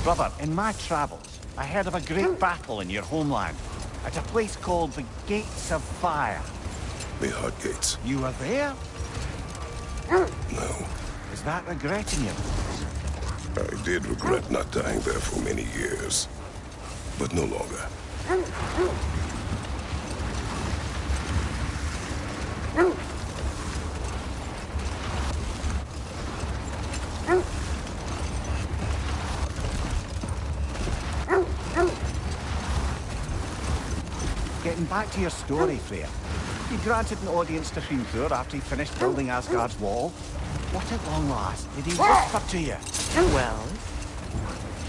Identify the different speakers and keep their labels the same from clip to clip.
Speaker 1: Brother, in my travels, I heard of a great battle in your homeland, at a place called the Gates of Fire.
Speaker 2: The Hot Gates.
Speaker 1: You were there?
Speaker 2: No.
Speaker 1: Is that regretting you?
Speaker 2: I did regret not dying there for many years, but no longer.
Speaker 1: Getting back to your story, Freya. You granted an audience to Hrimthur after he finished building Asgard's wall. What at long last did he whisper to you?
Speaker 3: Well,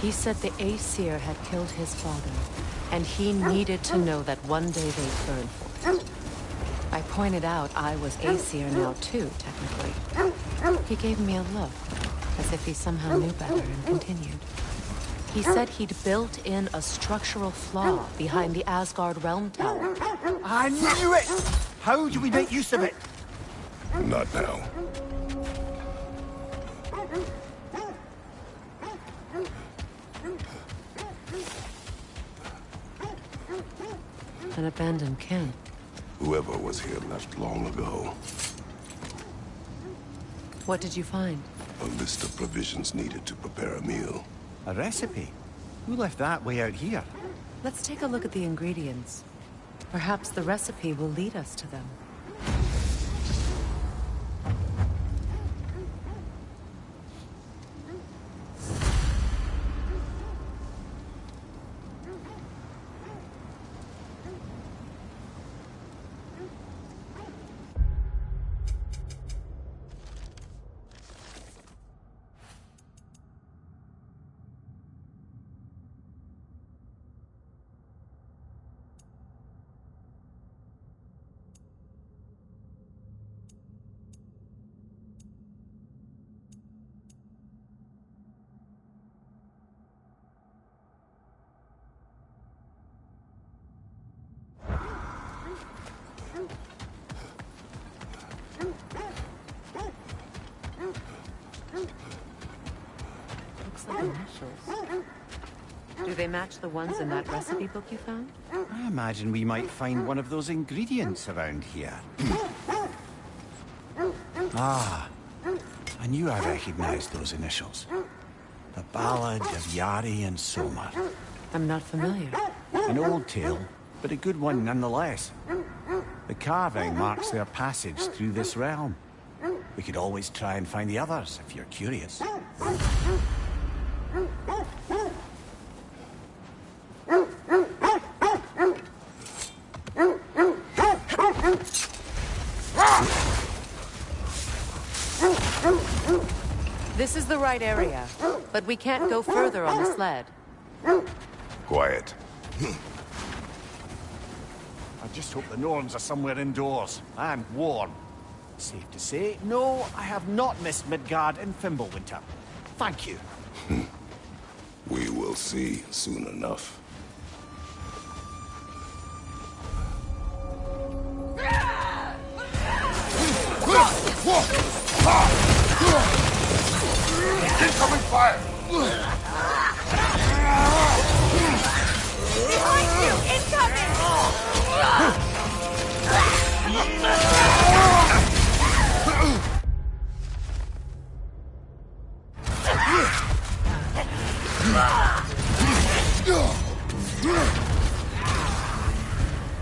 Speaker 3: he said the Aesir had killed his father, and he needed to know that one day they'd burn for it. I pointed out I was Aesir now too, technically. He gave me a look, as if he somehow knew better, and continued. He said he'd built in a structural flaw behind the Asgard Realm Tower.
Speaker 1: I knew it! How do we make use of it?
Speaker 2: Not now.
Speaker 3: An abandoned camp.
Speaker 2: Whoever was here left long ago.
Speaker 3: What did you find?
Speaker 2: A list of provisions needed to prepare a meal.
Speaker 1: A recipe? Who left that way out here?
Speaker 3: Let's take a look at the ingredients. Perhaps the recipe will lead us to them. Do they match the ones in that recipe book you found?
Speaker 1: I imagine we might find one of those ingredients around here. Ah, I knew I recognized those initials. The Ballad of Yari and Somar.
Speaker 3: I'm not familiar.
Speaker 1: An old tale, but a good one nonetheless. The carving marks their passage through this realm. We could always try and find the others, if you're curious.
Speaker 3: This is the right area, but we can't go further on the sled.
Speaker 2: Quiet.
Speaker 1: I just hope the Norns are somewhere indoors, and warm. Safe to say, no, I have not missed Midgard in Fimbulwinter. Thank you.
Speaker 2: We will see soon enough.
Speaker 4: Incoming fire!
Speaker 5: Behind you! Incoming!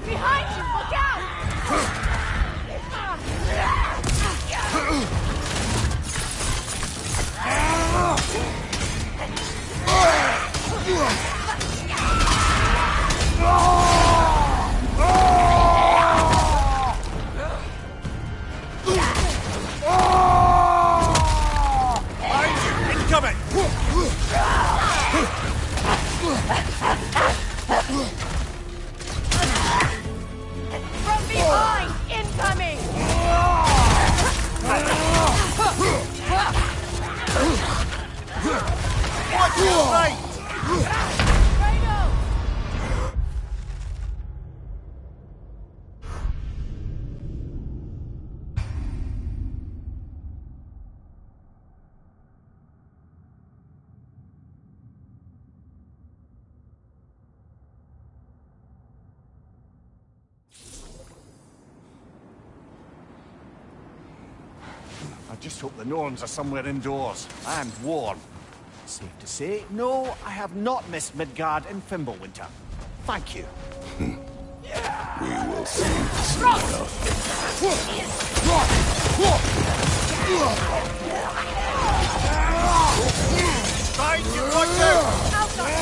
Speaker 5: Behind you! Look out!
Speaker 1: Incoming!
Speaker 5: From behind! Incoming!
Speaker 1: Watch your right!
Speaker 5: Rhino!
Speaker 1: Just hope the Norns are somewhere indoors, and warm. Safe to say, no, I have not missed Midgard in Fimbulwinter. Thank you.
Speaker 2: We will see soon enough.
Speaker 1: Thank you, Doctor!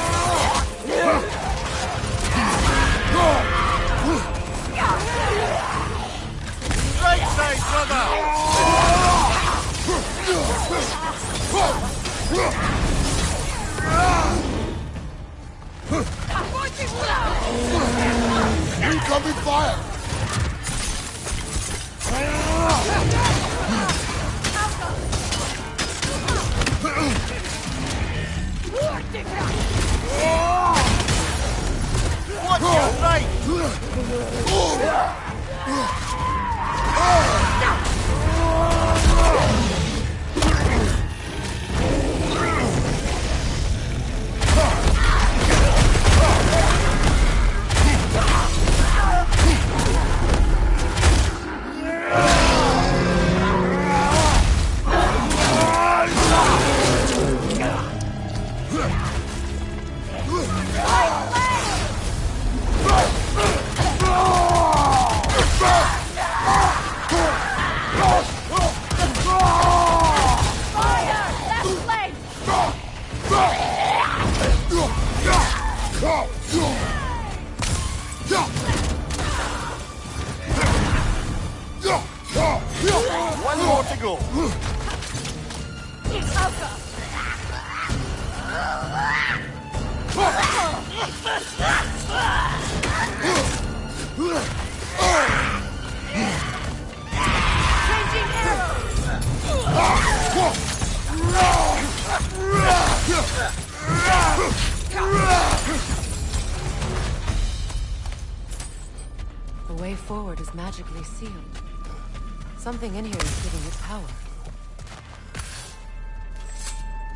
Speaker 1: Right side, brother!
Speaker 4: Incoming fire!
Speaker 1: Watch your right! One more to go.
Speaker 5: Changing arrows!
Speaker 3: The way forward is magically sealed. Something in here is giving it power.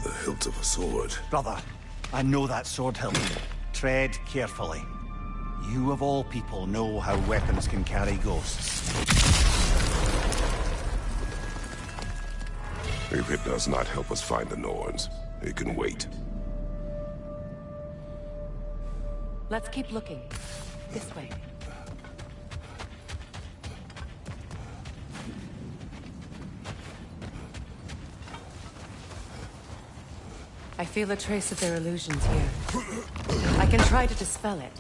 Speaker 2: The hilt of a sword.
Speaker 1: Brother, I know that sword hilt. Tread carefully. You of all people know how weapons can carry ghosts.
Speaker 2: If it does not help us find the Norns, it can wait.
Speaker 3: Let's keep looking. This way. I feel a trace of their illusions here. I can try to dispel it.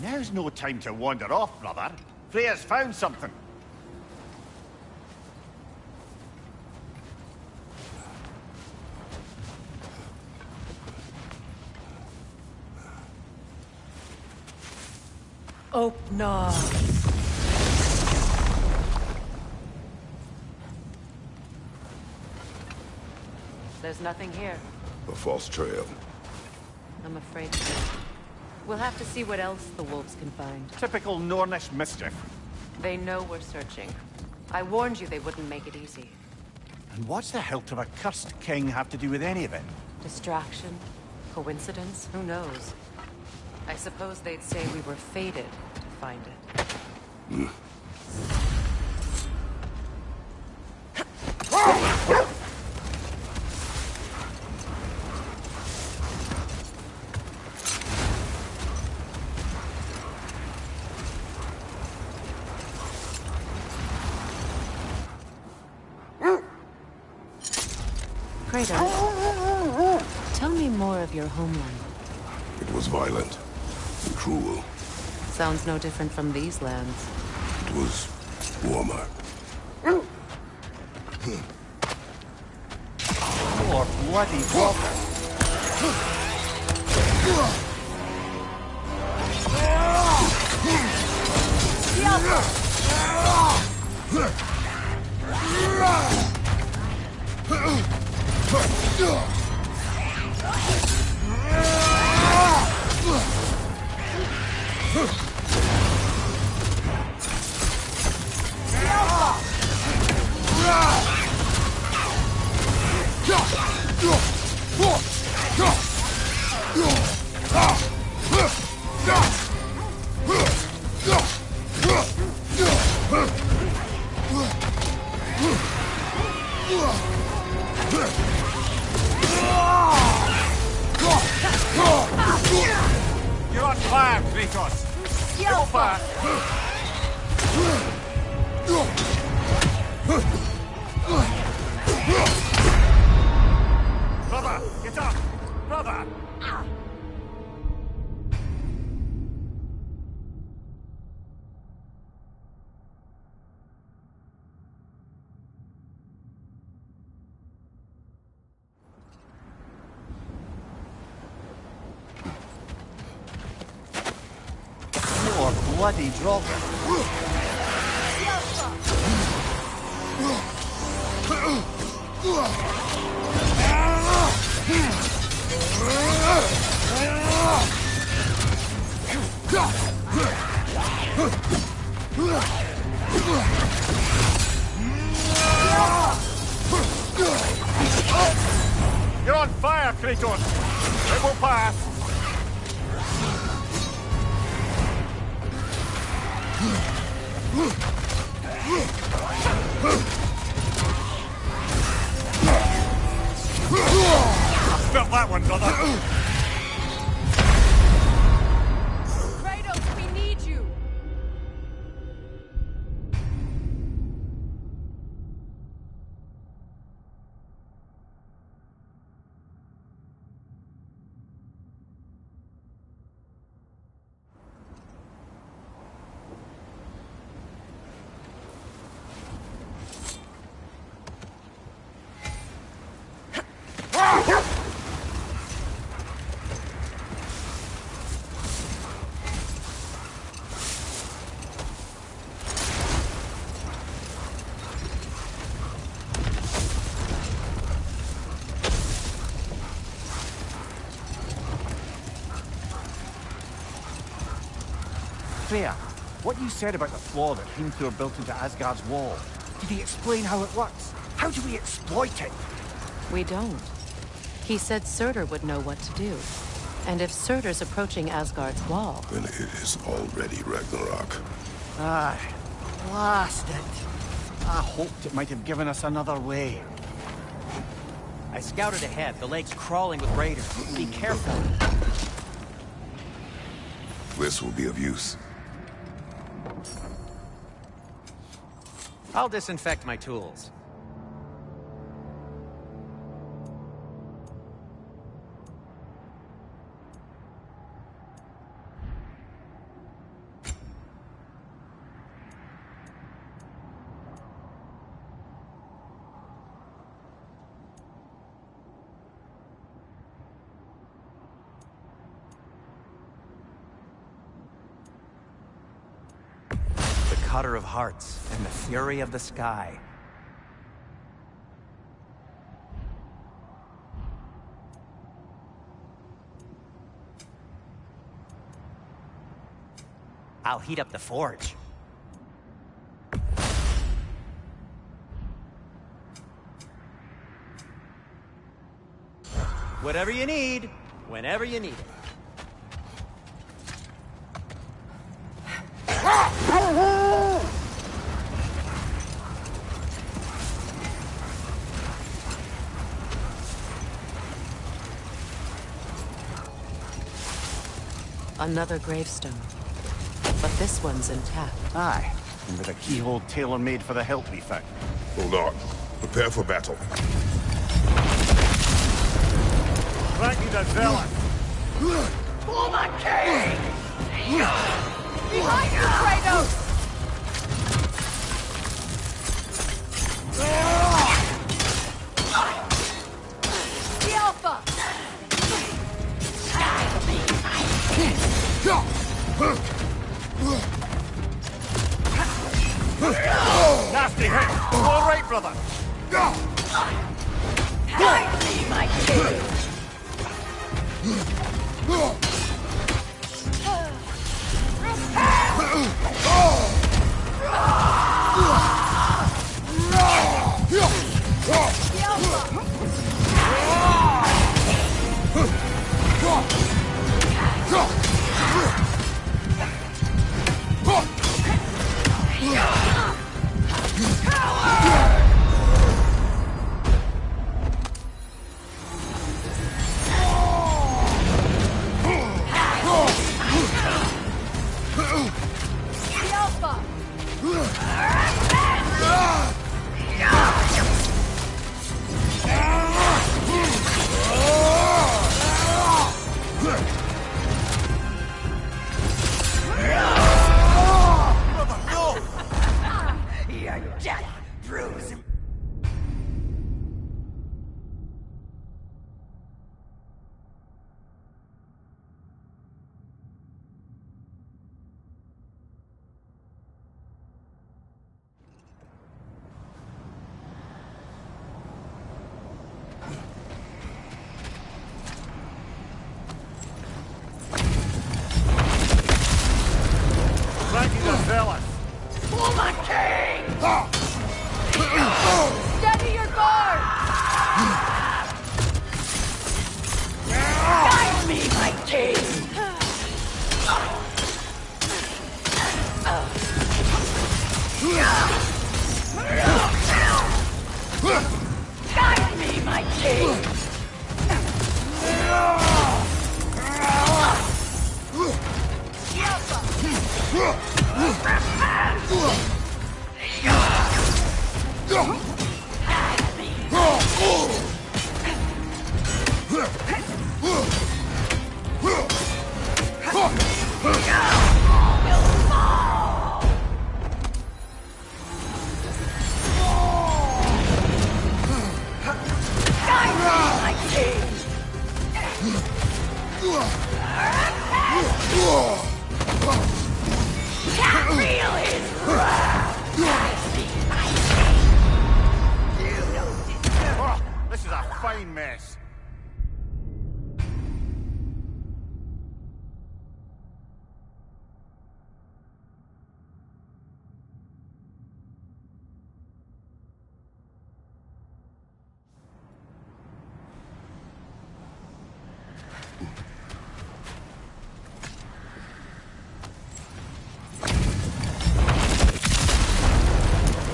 Speaker 1: Now's no time to wander off, brother. Freya's found something.
Speaker 3: Oh, no. There's nothing here.
Speaker 2: A false trail.
Speaker 3: I'm afraid so. We'll have to see what else the wolves can find.
Speaker 1: Typical Nornish mischief.
Speaker 3: They know we're searching. I warned you they wouldn't make it easy.
Speaker 1: And what's the hilt of a cursed king have to do with any of it?
Speaker 3: Distraction? Coincidence? Who knows? I suppose they'd say we were fated to find it. Kratos, tell me more of your homeland.
Speaker 2: It was violent and cruel.
Speaker 3: Sounds no different from these lands.
Speaker 2: It was warmer.
Speaker 1: More bloody water. You're on fire, Kratos! Go fire! Brother, get up! Brother! More bloody drop. You're on fire, Kratos! It will pass! I felt that one, brother!
Speaker 5: Kratos, we need you!
Speaker 1: Freya, what you said about the flaw that Heimthur built into Asgard's wall, did he explain how it works? How do we exploit it?
Speaker 3: We don't. He said Surtur would know what to do. And if Surtur's approaching Asgard's wall...
Speaker 2: Then it is already Ragnarok.
Speaker 1: Aye, blast it. I hoped it might have given us another way.
Speaker 6: I scouted ahead. The lake's crawling with raiders. Be careful.
Speaker 2: This will be of use.
Speaker 6: I'll disinfect my tools. Cutter of hearts and the fury of the sky. I'll heat up the forge. Whatever you need, whenever you need it.
Speaker 3: Another gravestone. But this one's intact.
Speaker 1: Aye, and with a keyhole tailor-made for the hilt we found.
Speaker 2: Hold on. Prepare for battle.
Speaker 1: Thank you, the zealot.
Speaker 5: For the king! Behind you, Kratos! The Alpha!
Speaker 1: Nasty hit! All right, brother!
Speaker 5: I see my king! The Alpha! Steady your guard! Guide me, my king! Guide me, my king!
Speaker 1: This is a fine mess.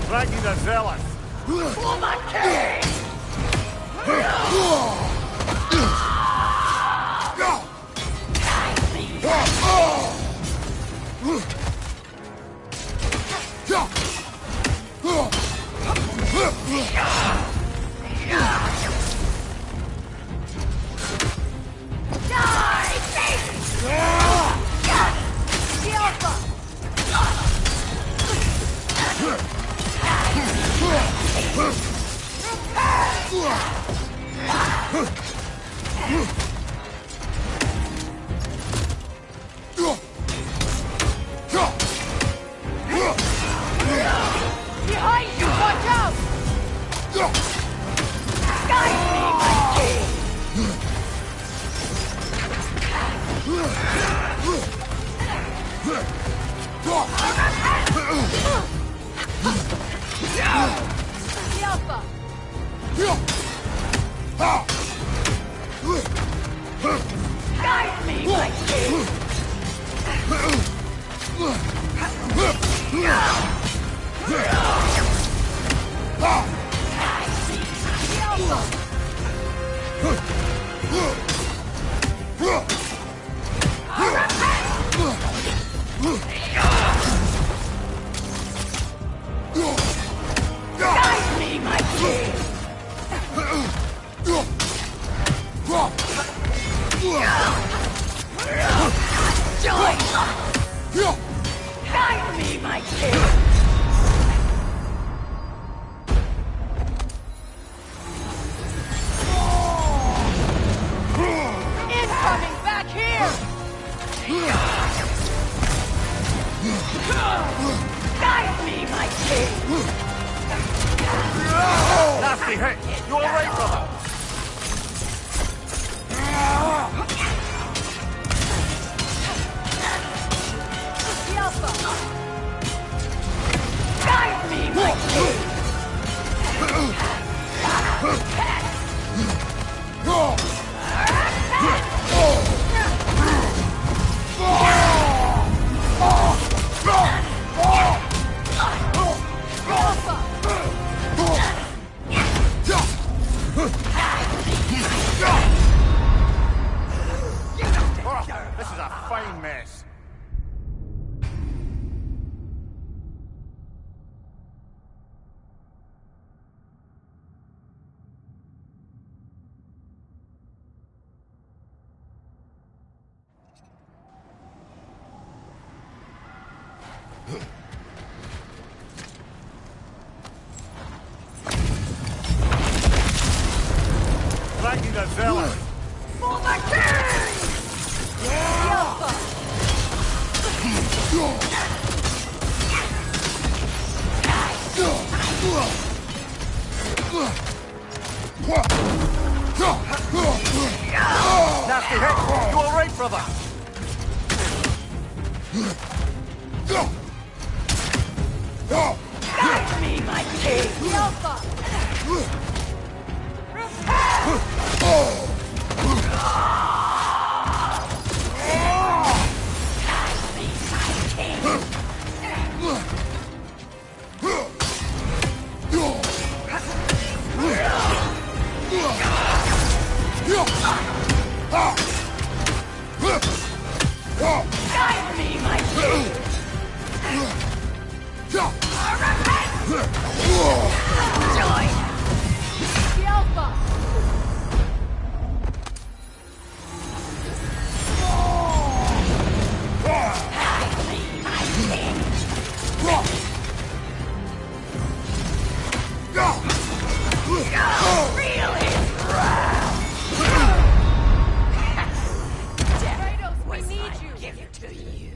Speaker 1: Draggy the Zealous.
Speaker 5: For my king! Behind you, watch out! Guide me, my king! Alpha! Guide me, my king! Guide me, my king! Join! Guide me, my king! Incoming back here! Guide me, my king!
Speaker 1: Nasty hit. You all right, brother?
Speaker 5: Guide me, my king!
Speaker 1: the villain!
Speaker 5: For the king!
Speaker 6: Nasty hit! You alright, brother?
Speaker 5: Guide me, my king! Guide me, my king! Joy! The Alpha! Guide me, my king! Feel his wrath! Kratos, we need you! Give it to you.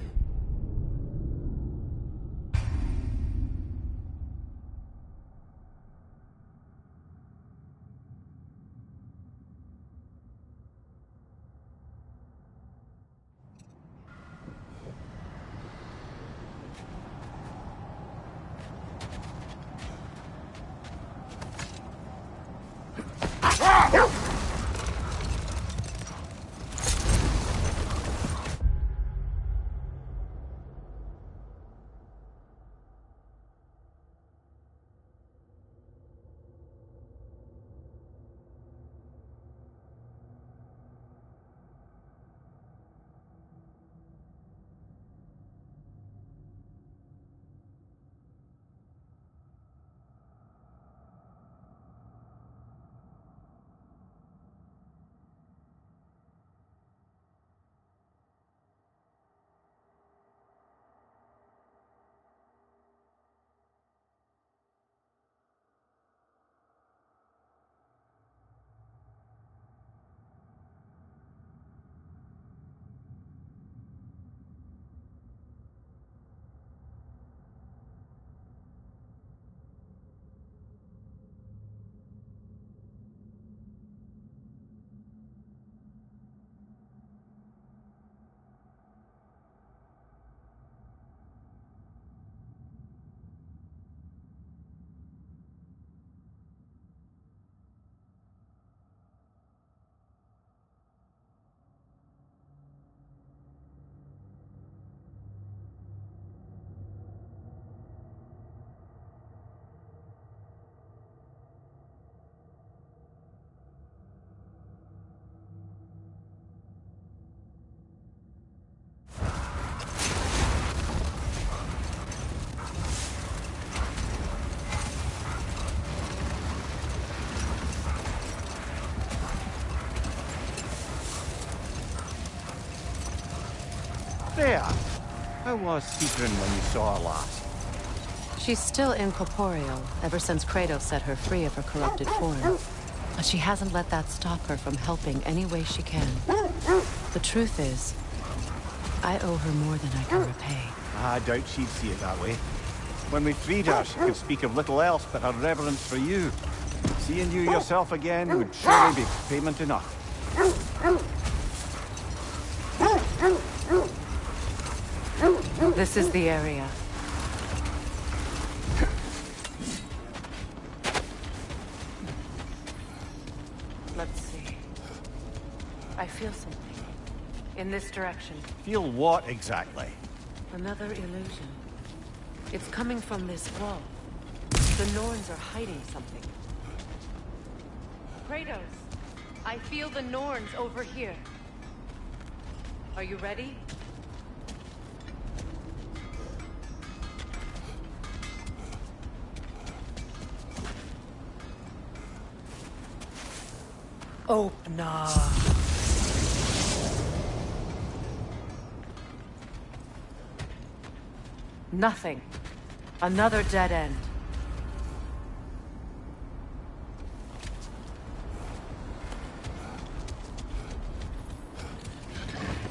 Speaker 1: There! How was Sigrun when you saw her last?
Speaker 3: She's still incorporeal, ever since Kratos set her free of her corrupted form. But she hasn't let that stop her from helping any way she can. The truth is, I owe her more than I can repay.
Speaker 1: I doubt she'd see it that way. When we freed her, she could speak of little else but her reverence for you. Seeing you yourself again would surely be payment enough.
Speaker 3: This is the area. Let's see. I feel something. In this direction.
Speaker 1: Feel what exactly?
Speaker 3: Another illusion. It's coming from this wall. The Norns are hiding something. Kratos, I feel the Norns over here. Are you ready? Open up. Nothing. Another dead end.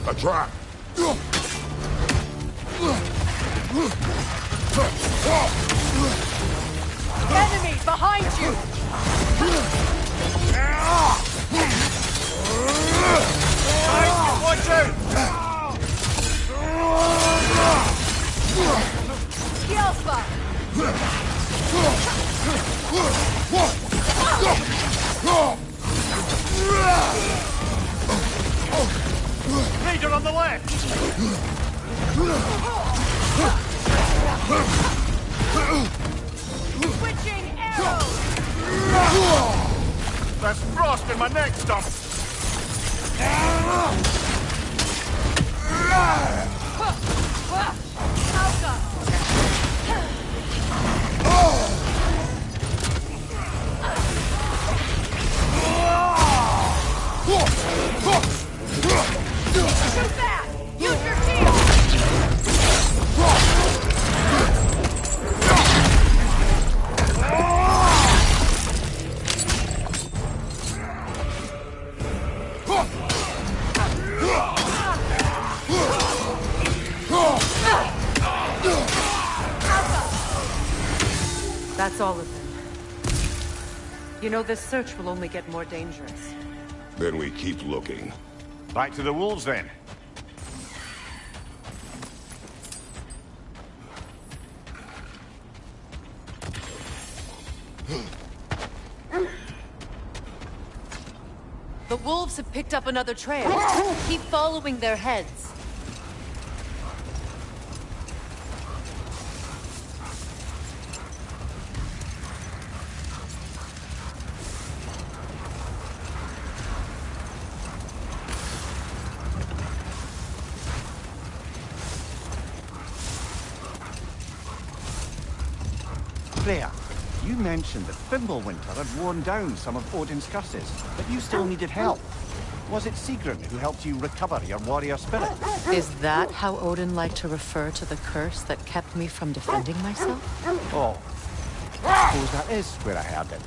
Speaker 2: A trap!
Speaker 3: Enemy behind you!
Speaker 6: Watch out!
Speaker 3: Yelpa!
Speaker 6: Raider on the left!
Speaker 3: Switching arrows!
Speaker 6: There's frost in my neck stump!
Speaker 3: Too fast! Use your shield! That's all of them. You know, this search will only get more dangerous.
Speaker 2: Then we keep looking.
Speaker 1: Back to the wolves, then.
Speaker 3: The wolves have picked up another trail. Keep following their heads.
Speaker 1: Freya, you mentioned that Fimbulwinter had worn down some of Odin's curses, but you still needed help. Was it Sigrun who helped you recover your warrior spirit?
Speaker 3: Is that how Odin liked to refer to the curse that kept me from defending myself?
Speaker 1: Oh, I suppose that is where I heard it.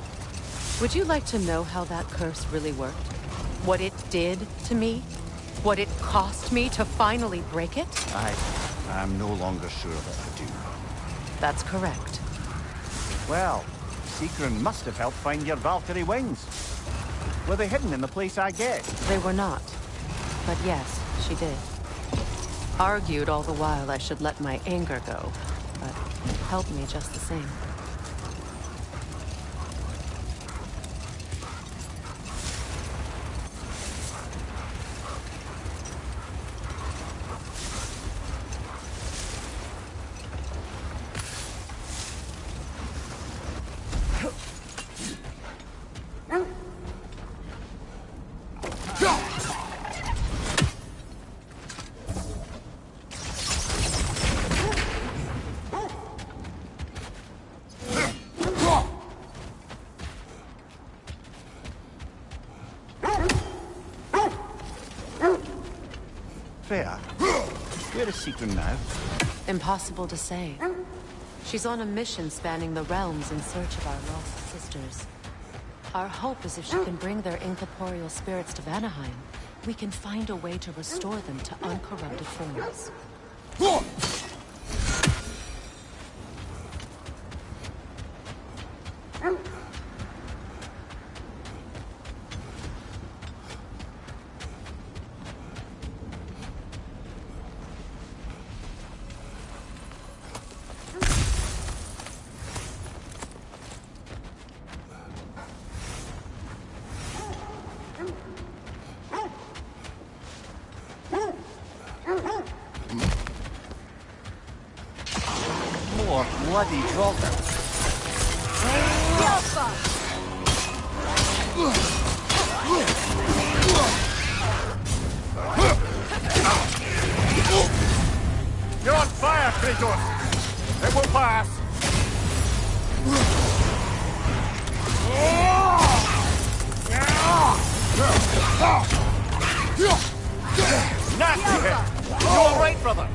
Speaker 3: Would you like to know how that curse really worked? What it did to me? What it cost me to finally break it?
Speaker 1: I'm no longer sure that I do.
Speaker 3: That's correct.
Speaker 1: Well, Sigrun must have helped find your Valkyrie wings. Were they hidden in the place I gave?
Speaker 3: They were not. But yes, she did. Argued all the while I should let my anger go, but helped me just the same.
Speaker 1: Freya, where is Sigrun now?
Speaker 3: Impossible to say. She's on a mission spanning the realms in search of our lost sisters. Our hope is if she can bring their incorporeal spirits to Vanaheim, we can find a way to restore them to uncorrupted forms.
Speaker 1: More bloody Draugr.
Speaker 6: You're on fire, Kratos! It will pass! Nasty hit! You all right, brother?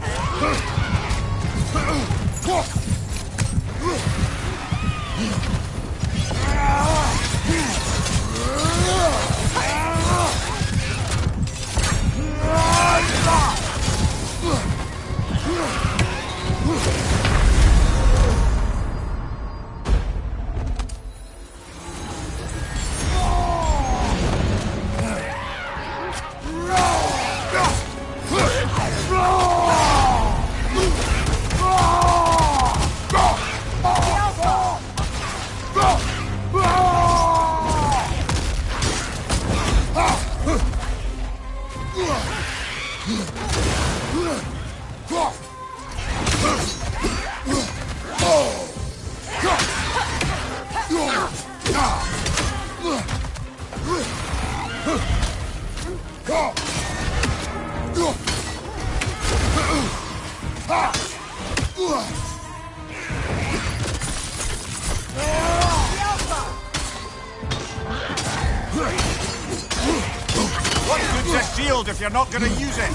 Speaker 1: shield if you're not gonna use it!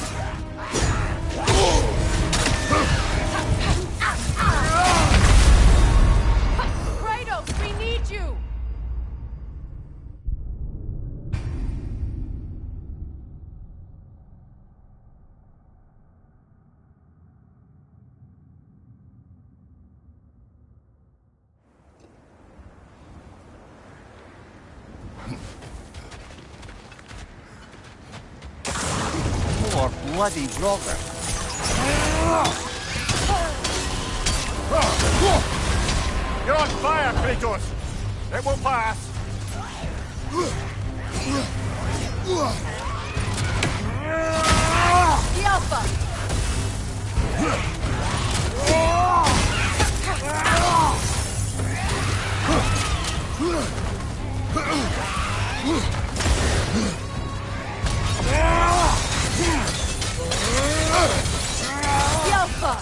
Speaker 3: Kratos, we need you!
Speaker 1: Poor bloody brother. You're on fire, Kratos! It will pass!
Speaker 3: The Alpha! The Alpha!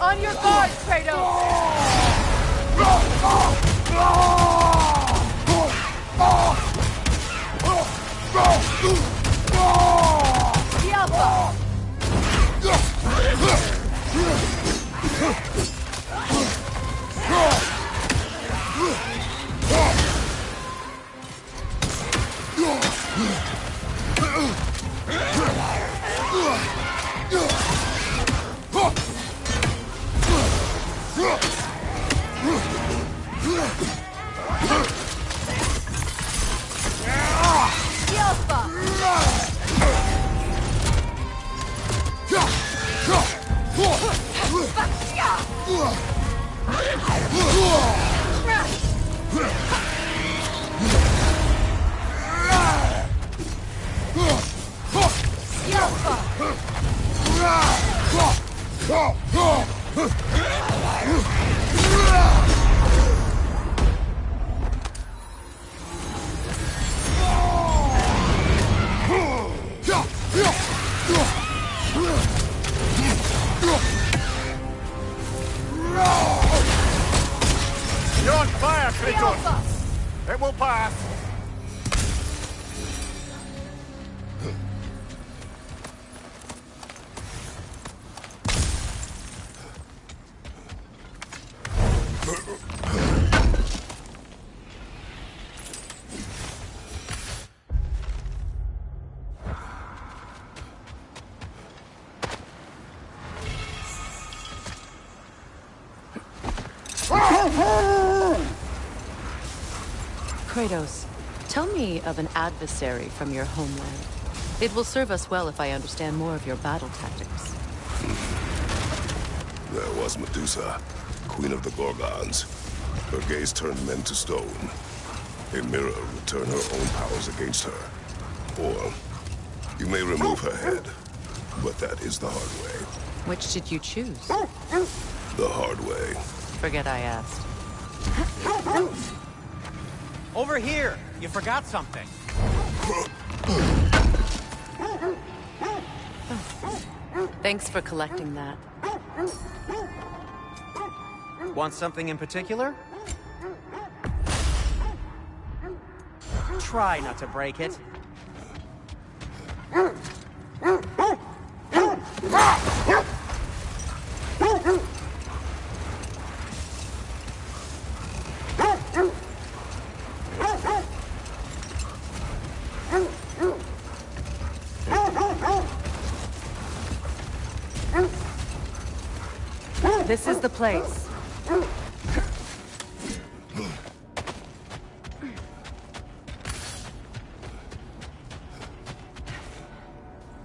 Speaker 3: On your guard, Kratos! The Alpha! The Alpha!
Speaker 1: You're on fire, Kratos! It will pass!
Speaker 3: Kratos, tell me of an adversary from your homeland. It will serve us well if I understand more of your battle tactics.
Speaker 2: There was Medusa, queen of the Gorgons. Her gaze turned men to stone. A mirror would turn her own powers against her. Or, you may remove her head, but that is the hard way.
Speaker 3: Which did you choose?
Speaker 2: The hard way.
Speaker 3: Forget I asked.
Speaker 6: Over here! You forgot something.
Speaker 3: Thanks for collecting that.
Speaker 6: Want something in particular? Try not to break it.
Speaker 3: This is the place.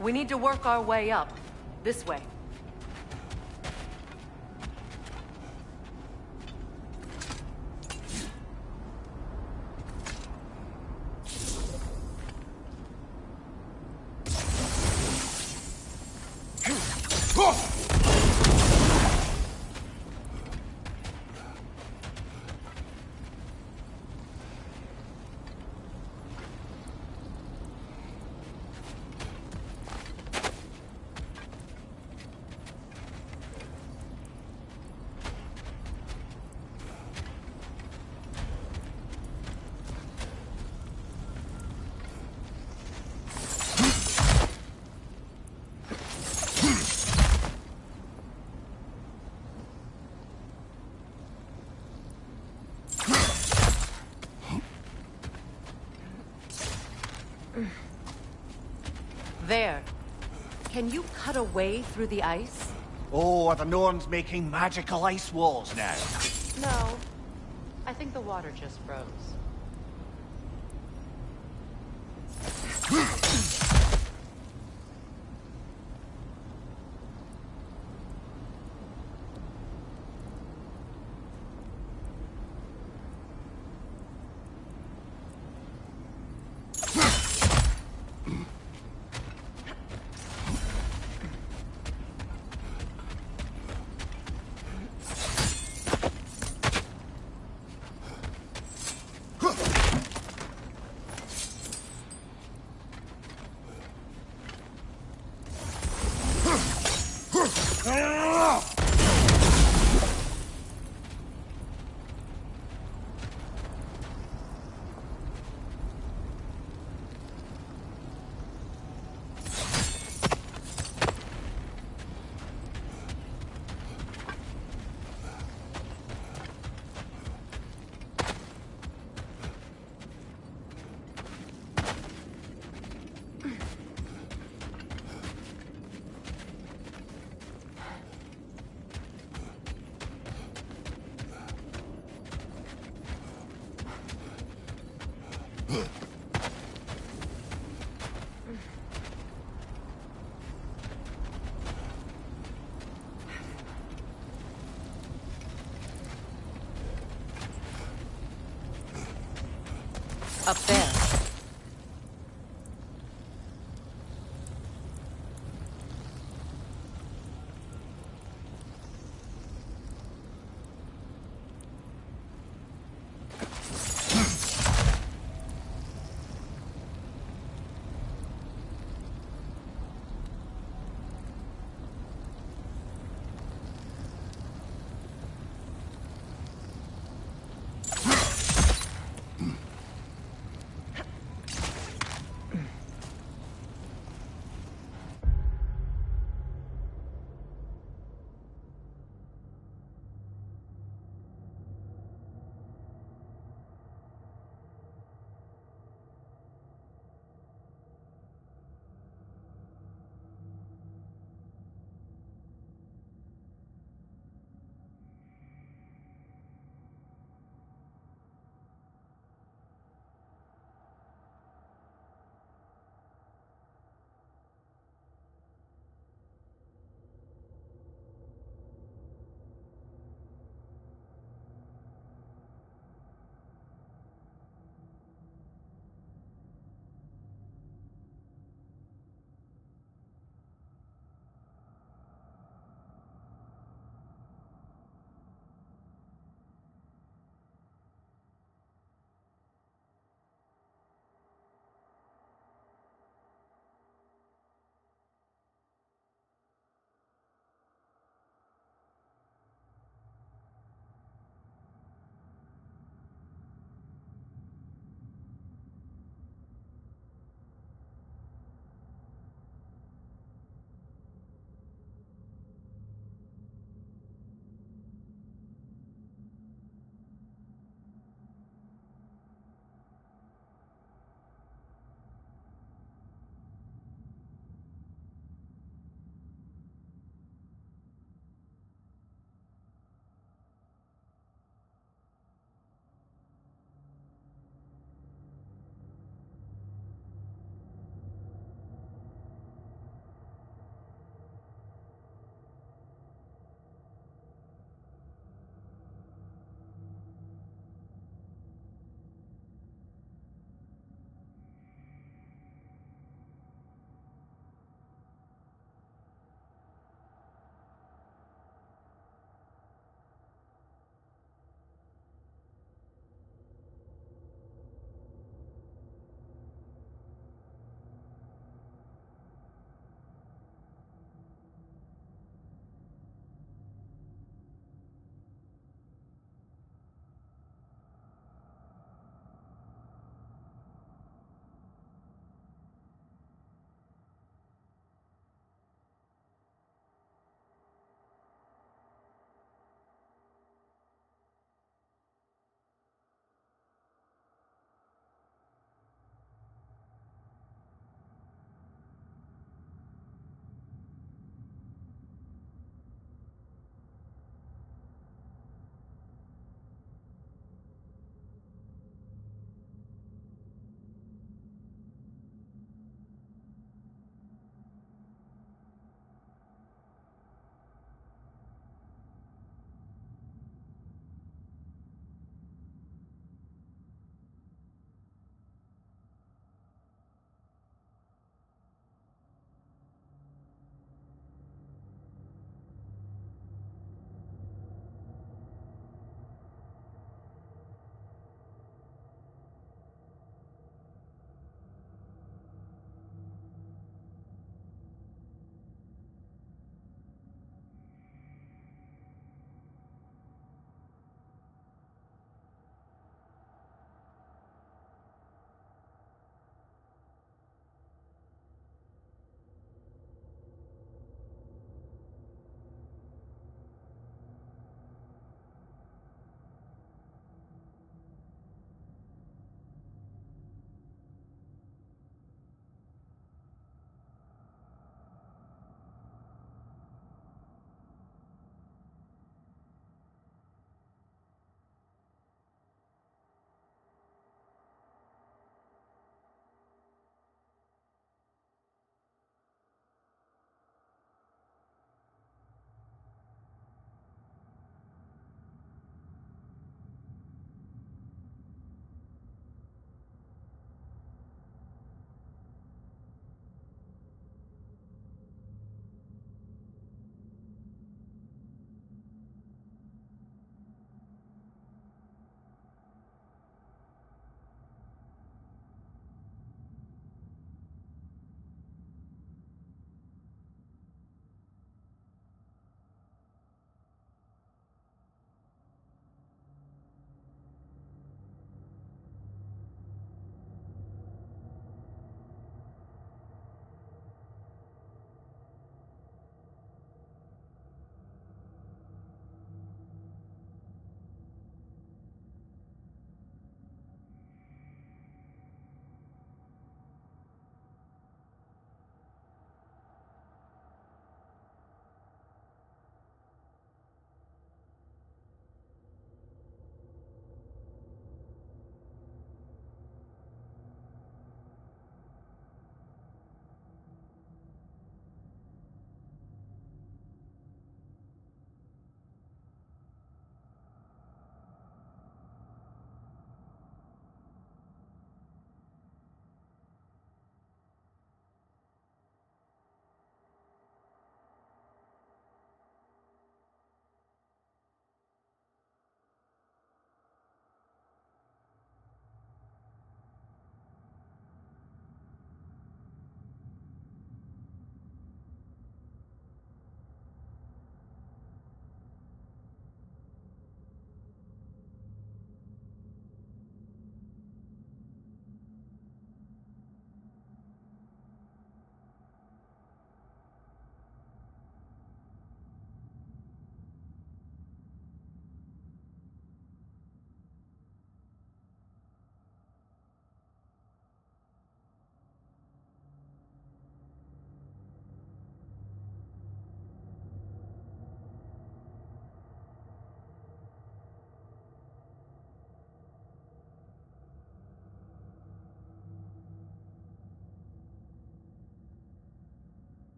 Speaker 3: We need to work our way up. This way. There. Can you cut a way through the ice?
Speaker 1: Oh, are the Norns making magical ice walls now?
Speaker 3: No. I think the water just froze. Up there.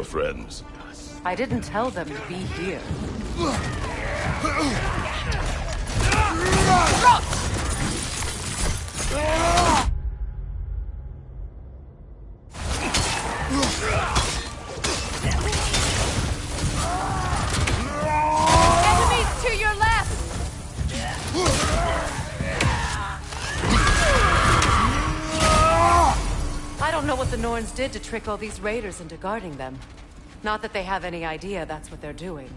Speaker 2: friends.
Speaker 3: I didn't tell them to be here.
Speaker 5: Enemies to your left!
Speaker 3: I don't know what the Norns did to trick all these raiders into guarding them. Not that they have any idea that's what they're doing.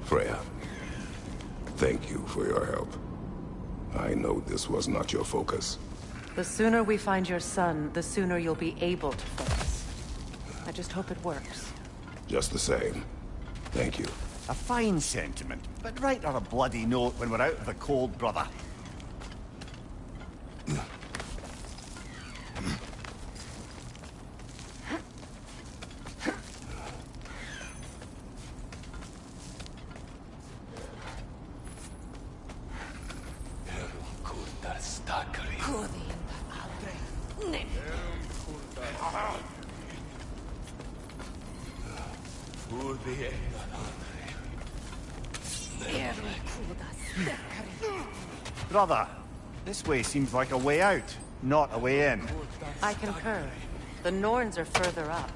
Speaker 2: Freya, thank you for your help. I know this was not your focus.
Speaker 3: The sooner we find your son, the sooner you'll be able to focus. I just hope it works.
Speaker 2: Just the same, thank you.
Speaker 1: A fine sentiment, but write her a bloody note when we're out of the cold, brother. Brother, this way seems like a way out, not a way in.
Speaker 3: I concur. The Norns are further up.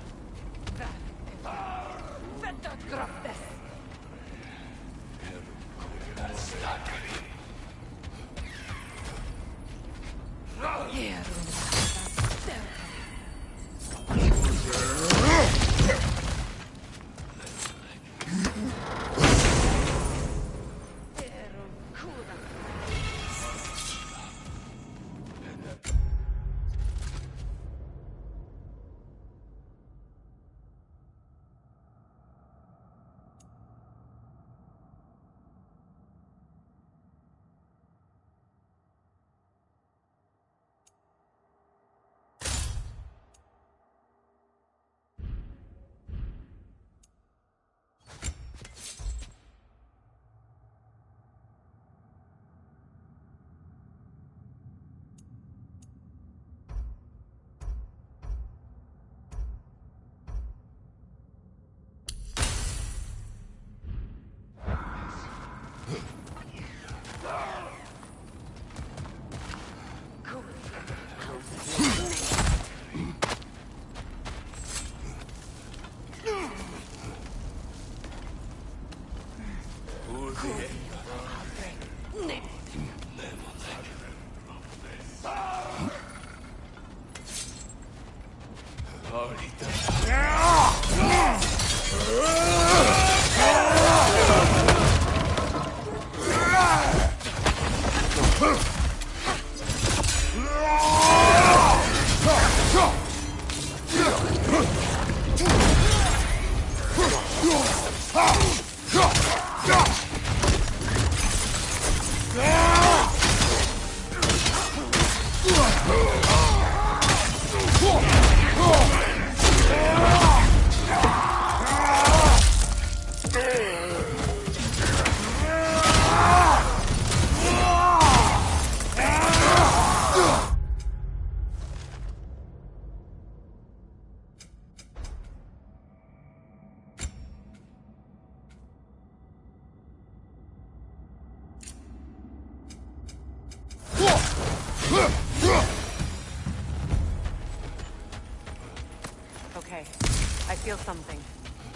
Speaker 3: feel something.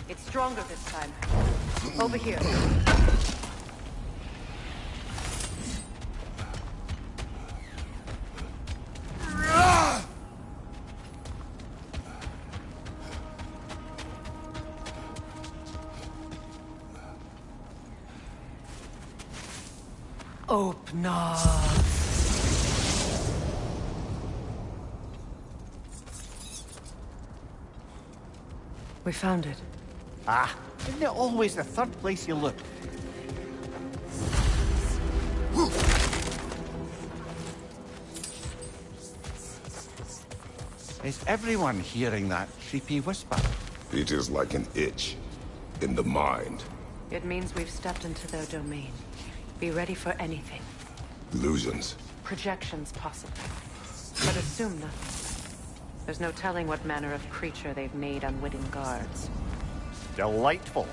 Speaker 3: It's stronger this time. Over here. Open up. We found it.
Speaker 1: Ah, isn't it always the third place you look? Is everyone hearing that creepy whisper?
Speaker 2: It is like an itch in the mind.
Speaker 3: It means we've stepped into their domain. Be ready for anything.
Speaker 2: Illusions.
Speaker 3: Projections, possibly. But assume nothing. There's no telling what manner of creature they've made unwitting guards.
Speaker 1: Delightful.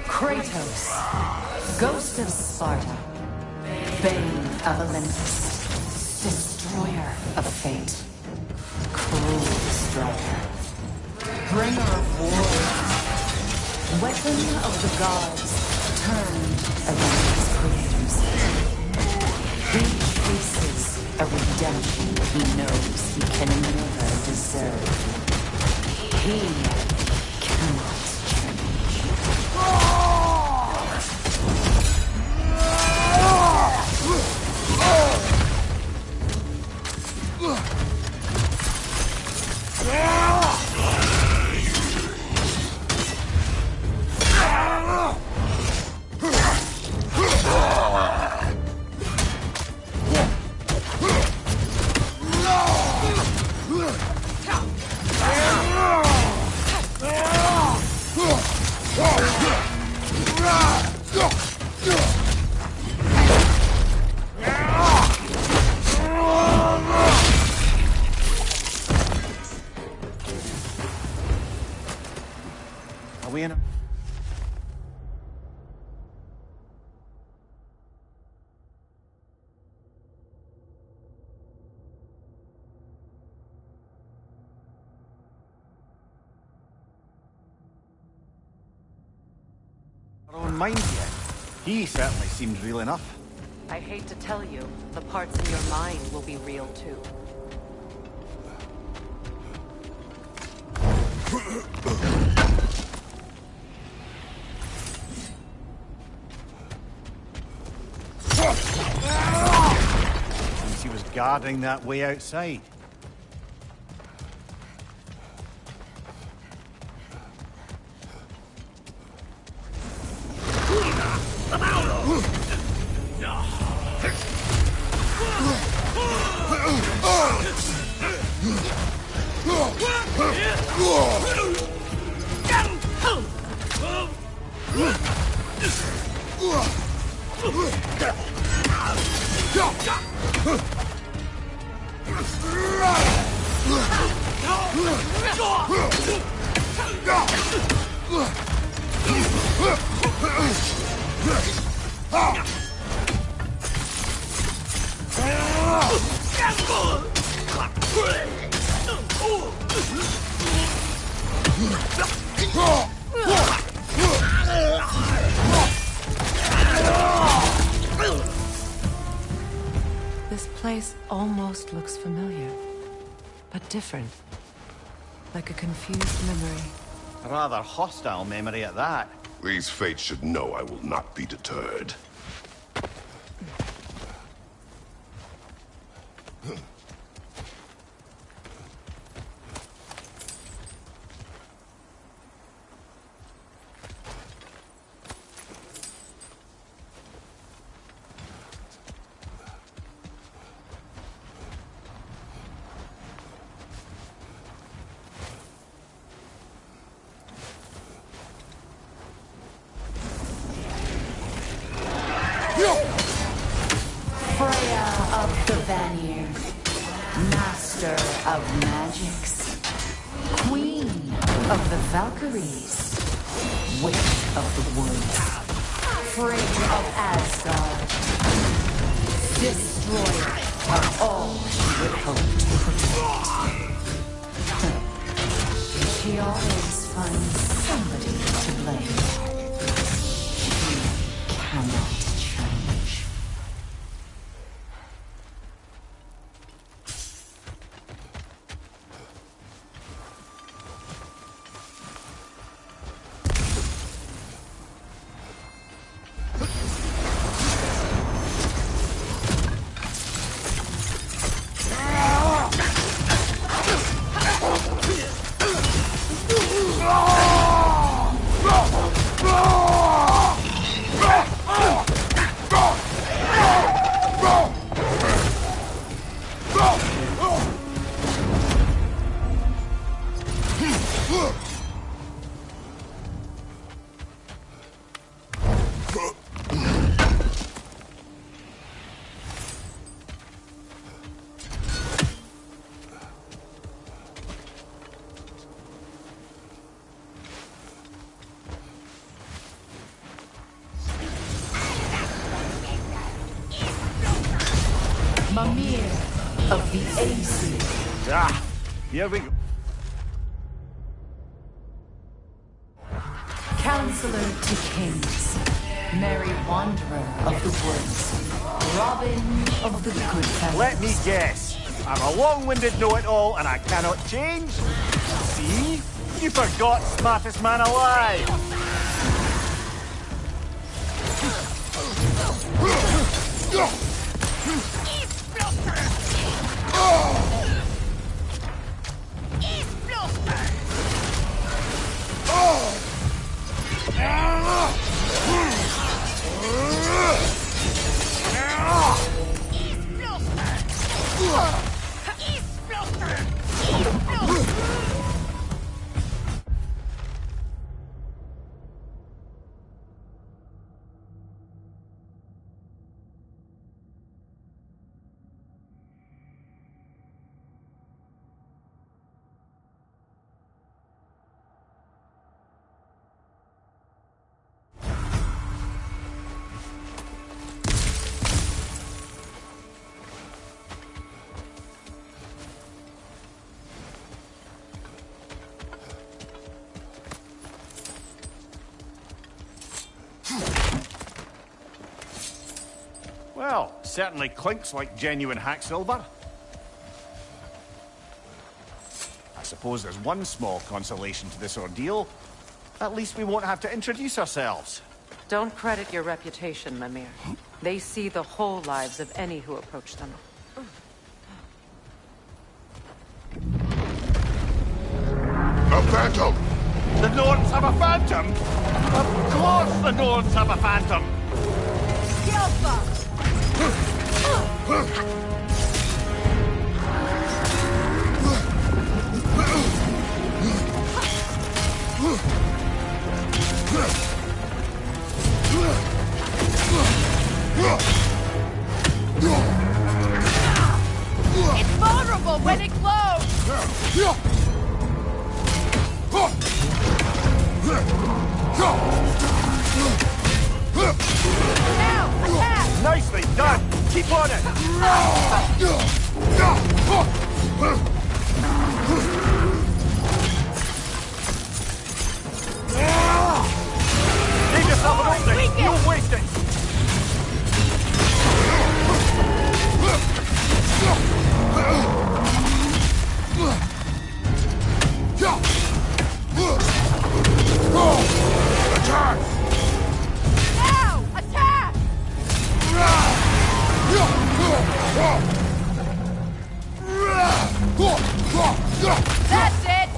Speaker 3: Kratos, Ghost of Sparta, Bane of Olympus, Destroyer of Fate, Cruel Striker, Bringer of War, Weapon of the Gods, turned against his creators. He faces a redemption he knows he can never deserve. He cannot change.
Speaker 1: Are we in a... Our own mind yet? He certainly seemed real enough.
Speaker 3: I hate to tell you, the parts in your mind will be real too.
Speaker 1: Since he was guarding that way outside.
Speaker 3: This place almost looks familiar, but different. Like a confused memory.
Speaker 1: A rather hostile memory at that.
Speaker 2: These fates should know I will not be deterred.
Speaker 7: Freya of the Vanir, master of magics, queen of the Valkyries, witch of the woods, frigg of Asgard, destroyer of all she would hope to protect. She always finds somebody to blame. She cannot change. Mimir of the Aesir.
Speaker 1: Ah, here we go.
Speaker 7: Counselor to kings, merry wanderer of the woods, Robin of the good fellows.
Speaker 1: Let me guess. I'm a long-winded know-it-all and I cannot change? See? You forgot smartest man alive! Well, certainly clinks like genuine hack silver. I suppose there's one small consolation to this ordeal. At least we won't have to introduce ourselves.
Speaker 3: Don't credit your reputation, Mimir. They see the whole lives of any who approach them.
Speaker 2: A phantom!
Speaker 1: The Norns have a phantom? Of course the Norns have a phantom!
Speaker 5: It's vulnerable when it glows! Now, attack!
Speaker 1: Nicely done! Keep on it! Give yourself an opening! Don't waste it!
Speaker 2: Attack!
Speaker 5: Now, attack! That's it!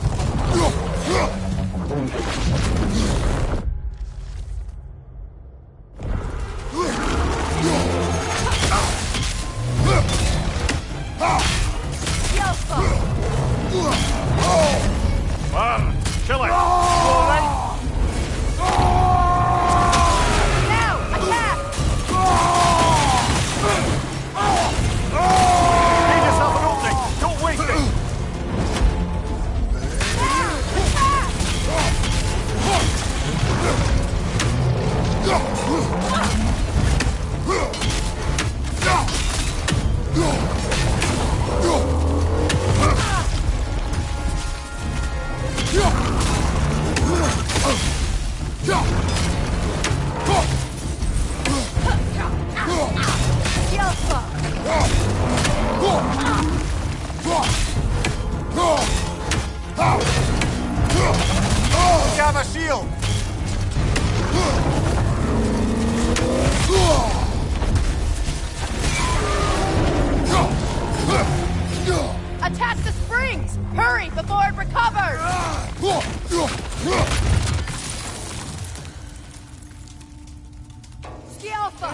Speaker 5: Polski Alpha!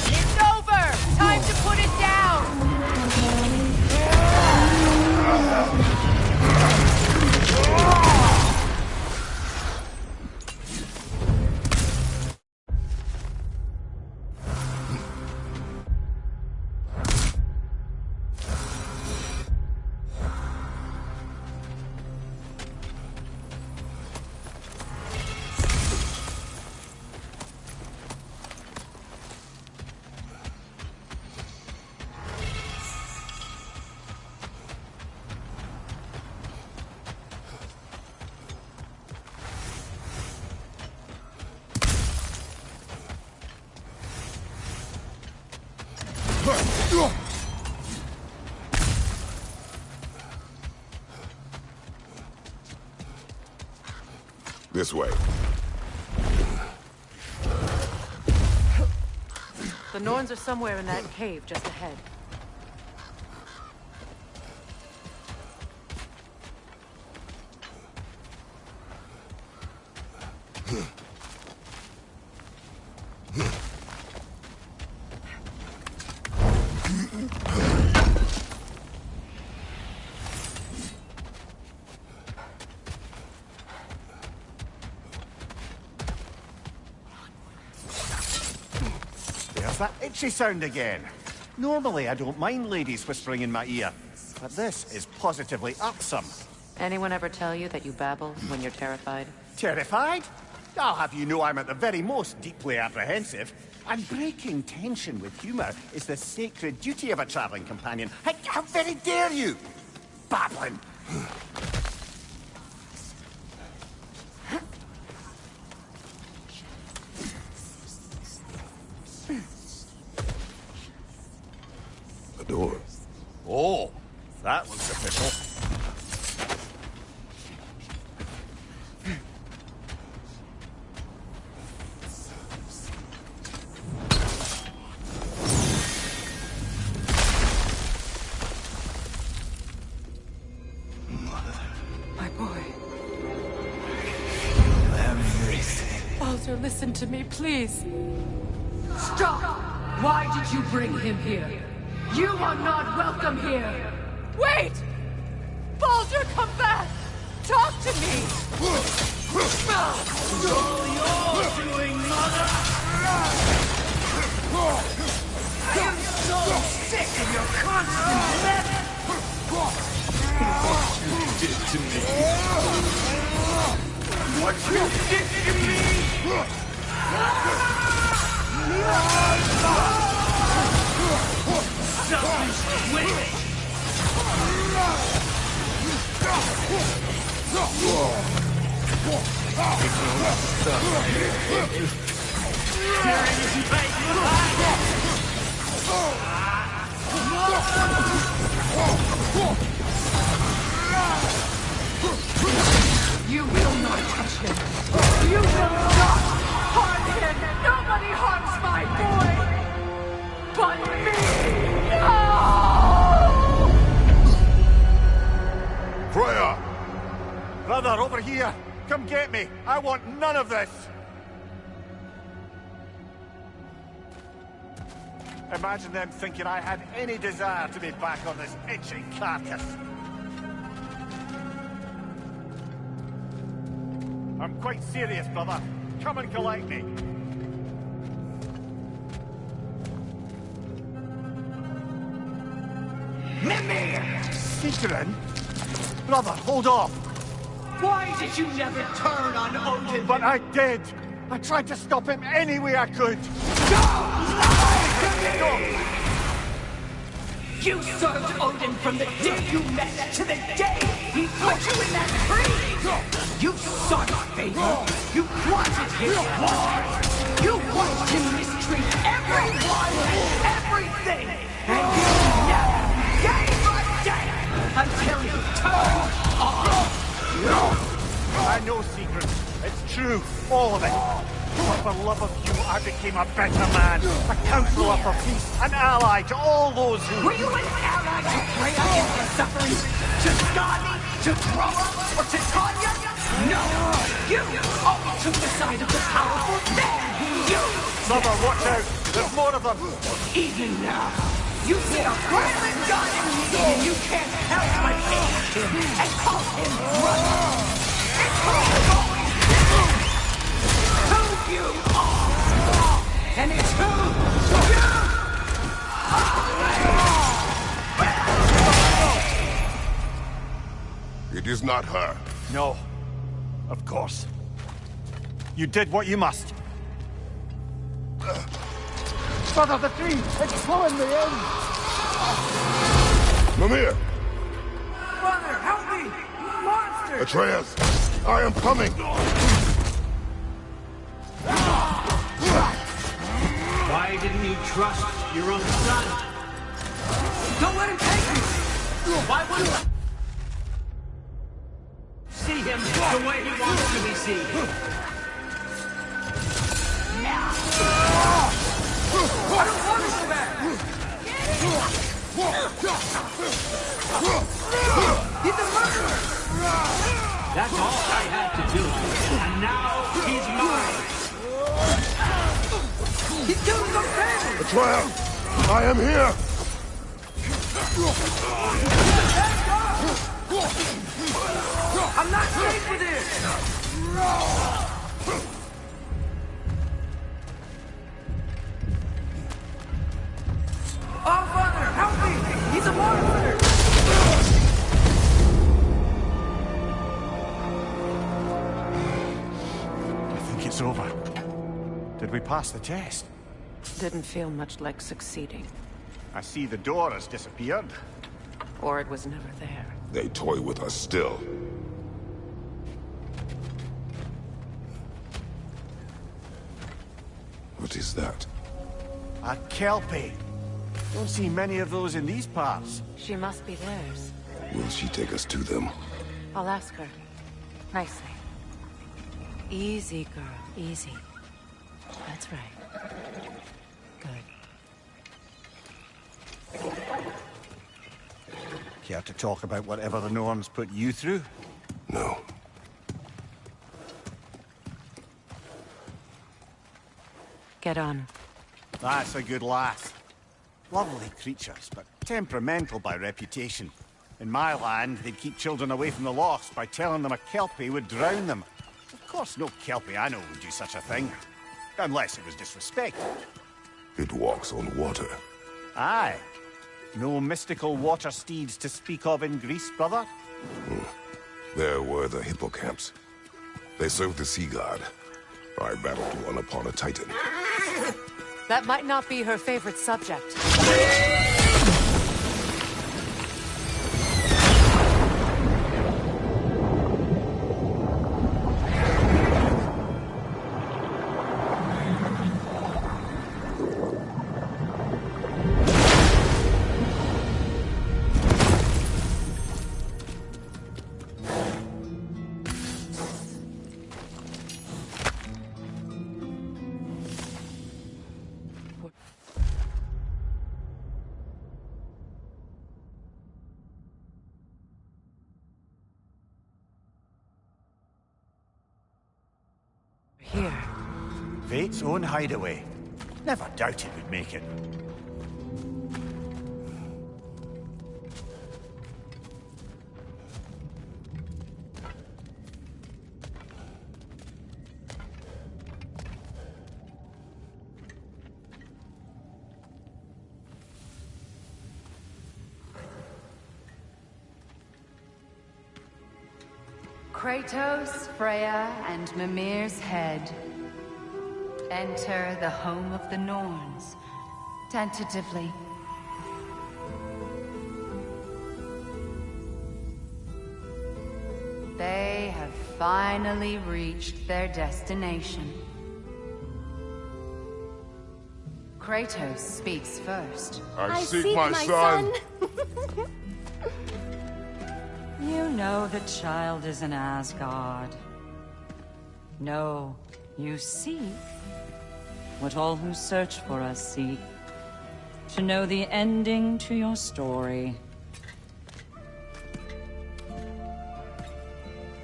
Speaker 5: It's over! Time to put it down!
Speaker 2: This way.
Speaker 3: The Norns are somewhere in that cave just ahead.
Speaker 1: There's that itchy sound again. Normally, I don't mind ladies whispering in my ear, but this is positively irksome.
Speaker 3: Anyone ever tell you that you babble when you're terrified?
Speaker 1: Terrified? I'll have you know I'm at the very most deeply apprehensive. And breaking tension with humour is the sacred duty of a travelling companion. How very dare you! Babbling!
Speaker 2: A door.
Speaker 1: Oh, that looks official.
Speaker 3: My boy.
Speaker 7: Everything.
Speaker 3: Baldur, listen to me, please.
Speaker 7: Stop! Why did you bring him here? You are not welcome here!
Speaker 5: Wait! Baldur, come back! Talk to me!
Speaker 7: I am so sick of your constant mess! What you did to me! Selfish witch! You will not touch him! You will not harm him! Nobody harms my boy! But me! No!
Speaker 2: Freya!
Speaker 1: Brother, over here! Come get me! I want none of this! Imagine them thinking I had any desire to be back on this itchy carcass. I'm quite serious, brother. Come and collect me.
Speaker 7: Mimir!
Speaker 1: Sigrun? Brother, hold off!
Speaker 7: Why did you never turn on Odin?
Speaker 1: But I did! I tried to stop him any way I could!
Speaker 7: You served Odin from the day you met to the day he put you in that tree! You sought favor! You wanted his war! You watched him mistreat everyone and everything! And you never gave a damn until you turned on!
Speaker 1: I know secrets. It's true. All of it. But for love of you, I became a better man. A counselor for peace. An ally to all those who...
Speaker 7: Were you an ally to Freya against the suffering? To Skadi? To Groa? Or to Tanya? No! You always took the side of the powerful, then you!
Speaker 1: Mother, watch out! There's more of them!
Speaker 7: Even now, you see a violent god in me, and you can't help but hate him and call him brother. It's who you've always been! Who you are! And it's who you are!
Speaker 2: It is not her.
Speaker 1: No. Of course. You did what you must. Father, the tree! It's pulling me in!
Speaker 2: Mimir!
Speaker 7: Brother, help me! Monster!
Speaker 2: Atreus! I am coming!
Speaker 7: Why didn't you trust your own son? Don't let him take you! Why wouldn't I see him the way he wants to be seen? I don't want to go back! He's a murderer! That's all I had to do. And now he's mine! He's killing some family!
Speaker 2: Atreus! I am here!
Speaker 7: I'm not safe with this! Oh, Father, help me! He's a monster!
Speaker 1: I think it's over. Did we pass the test?
Speaker 3: Didn't feel much like succeeding.
Speaker 1: I see the door has disappeared.
Speaker 3: Or it was never there.
Speaker 2: They toy with us still. What is that?
Speaker 1: A Kelpie. Don't see many of those in these parts.
Speaker 3: She must be theirs.
Speaker 2: Will she take us to them?
Speaker 3: I'll ask her. Nicely. Easy, girl. Easy. That's right. Good.
Speaker 1: Care to talk about whatever the Norns put you through?
Speaker 2: No.
Speaker 3: Get on.
Speaker 1: That's a good lass. Lovely creatures, but temperamental by reputation. In my land, they'd keep children away from the lost by telling them a Kelpie would drown them. Of course, no Kelpie I know would do such a thing. Unless it was disrespectful.
Speaker 2: It walks on water.
Speaker 1: Aye. No mystical water steeds to speak of in Greece, brother?
Speaker 2: There were the hippocamps. They served the sea god. I battled one upon a titan.
Speaker 3: That might not be her favorite subject. Here.
Speaker 1: Fate's own hideaway. Never doubted we'd make it.
Speaker 8: Kratos, Freya, and Mimir's head. Enter the home of the Norns, tentatively. They have finally reached their destination. Kratos speaks first.
Speaker 2: I seek my son.
Speaker 9: You know the child is an Asgard. No, you seek what all who search for us seek. To know the ending to your story.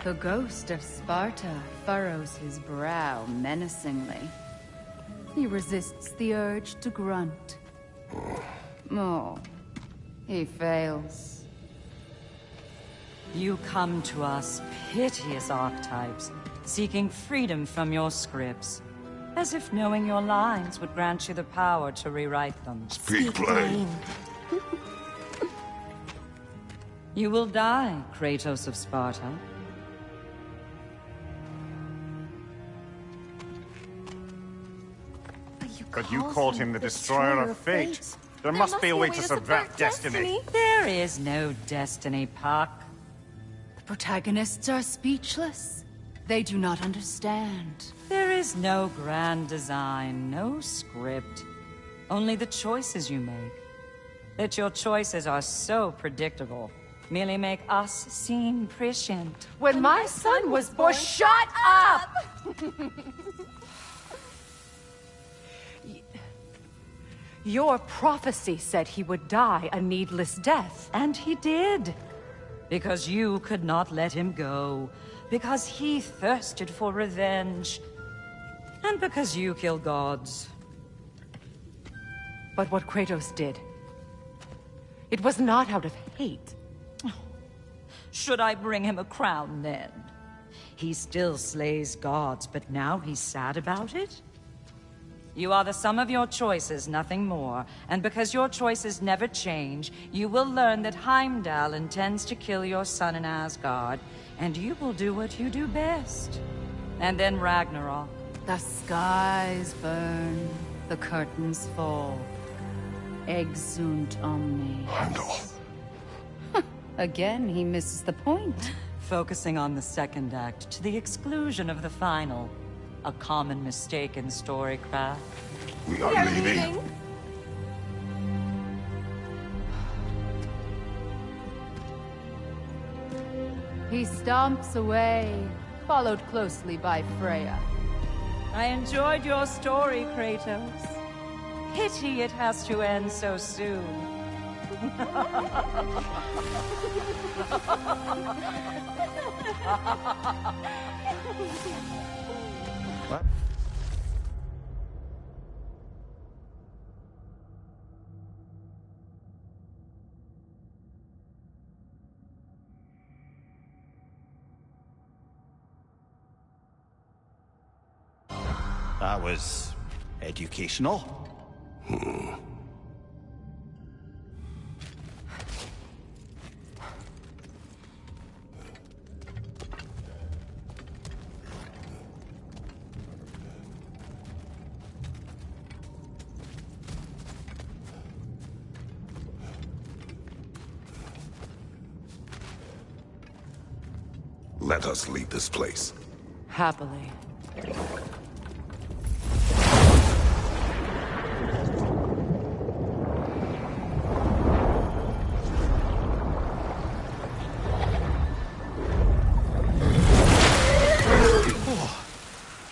Speaker 8: The ghost of Sparta furrows his brow menacingly. He resists the urge to grunt. Oh, he fails.
Speaker 9: You come to us, piteous archetypes, seeking freedom from your scripts, as if knowing your lines would grant you the power to rewrite them.
Speaker 2: Speak plain.
Speaker 9: You will die, Kratos of Sparta.
Speaker 1: But you called him the Destroyer of Fate. There must be a way to subvert destiny.
Speaker 9: There is no destiny, Puck.
Speaker 8: The protagonists are speechless. They do not understand.
Speaker 9: There is no grand design, no script. Only the choices you make. That your choices are so predictable merely make us seem prescient.
Speaker 5: When my son was born, shut up! Your prophecy said he would die a needless death.
Speaker 9: And he did. Because you could not let him go. Because he thirsted for revenge. And because you kill gods.
Speaker 5: But what Kratos did, it was not out of hate.
Speaker 9: Should I bring him a crown then? He still slays gods, but now he's sad about it? You are the sum of your choices, nothing more. And because your choices never change, you will learn that Heimdall intends to kill your son in Asgard, and you will do what you do best. And then Ragnarok.
Speaker 8: The skies burn, the curtains fall. Exunt omnes.
Speaker 2: Heimdall.
Speaker 8: Again, he misses the point.
Speaker 9: Focusing on the second act to the exclusion of the final. A common mistake in storycraft.
Speaker 2: We are leaving.
Speaker 8: He stomps away, followed closely by Freya.
Speaker 9: I enjoyed your story, Kratos. Pity it has to end so soon.
Speaker 1: What? That was educational.
Speaker 2: Let us leave this place.
Speaker 3: Happily.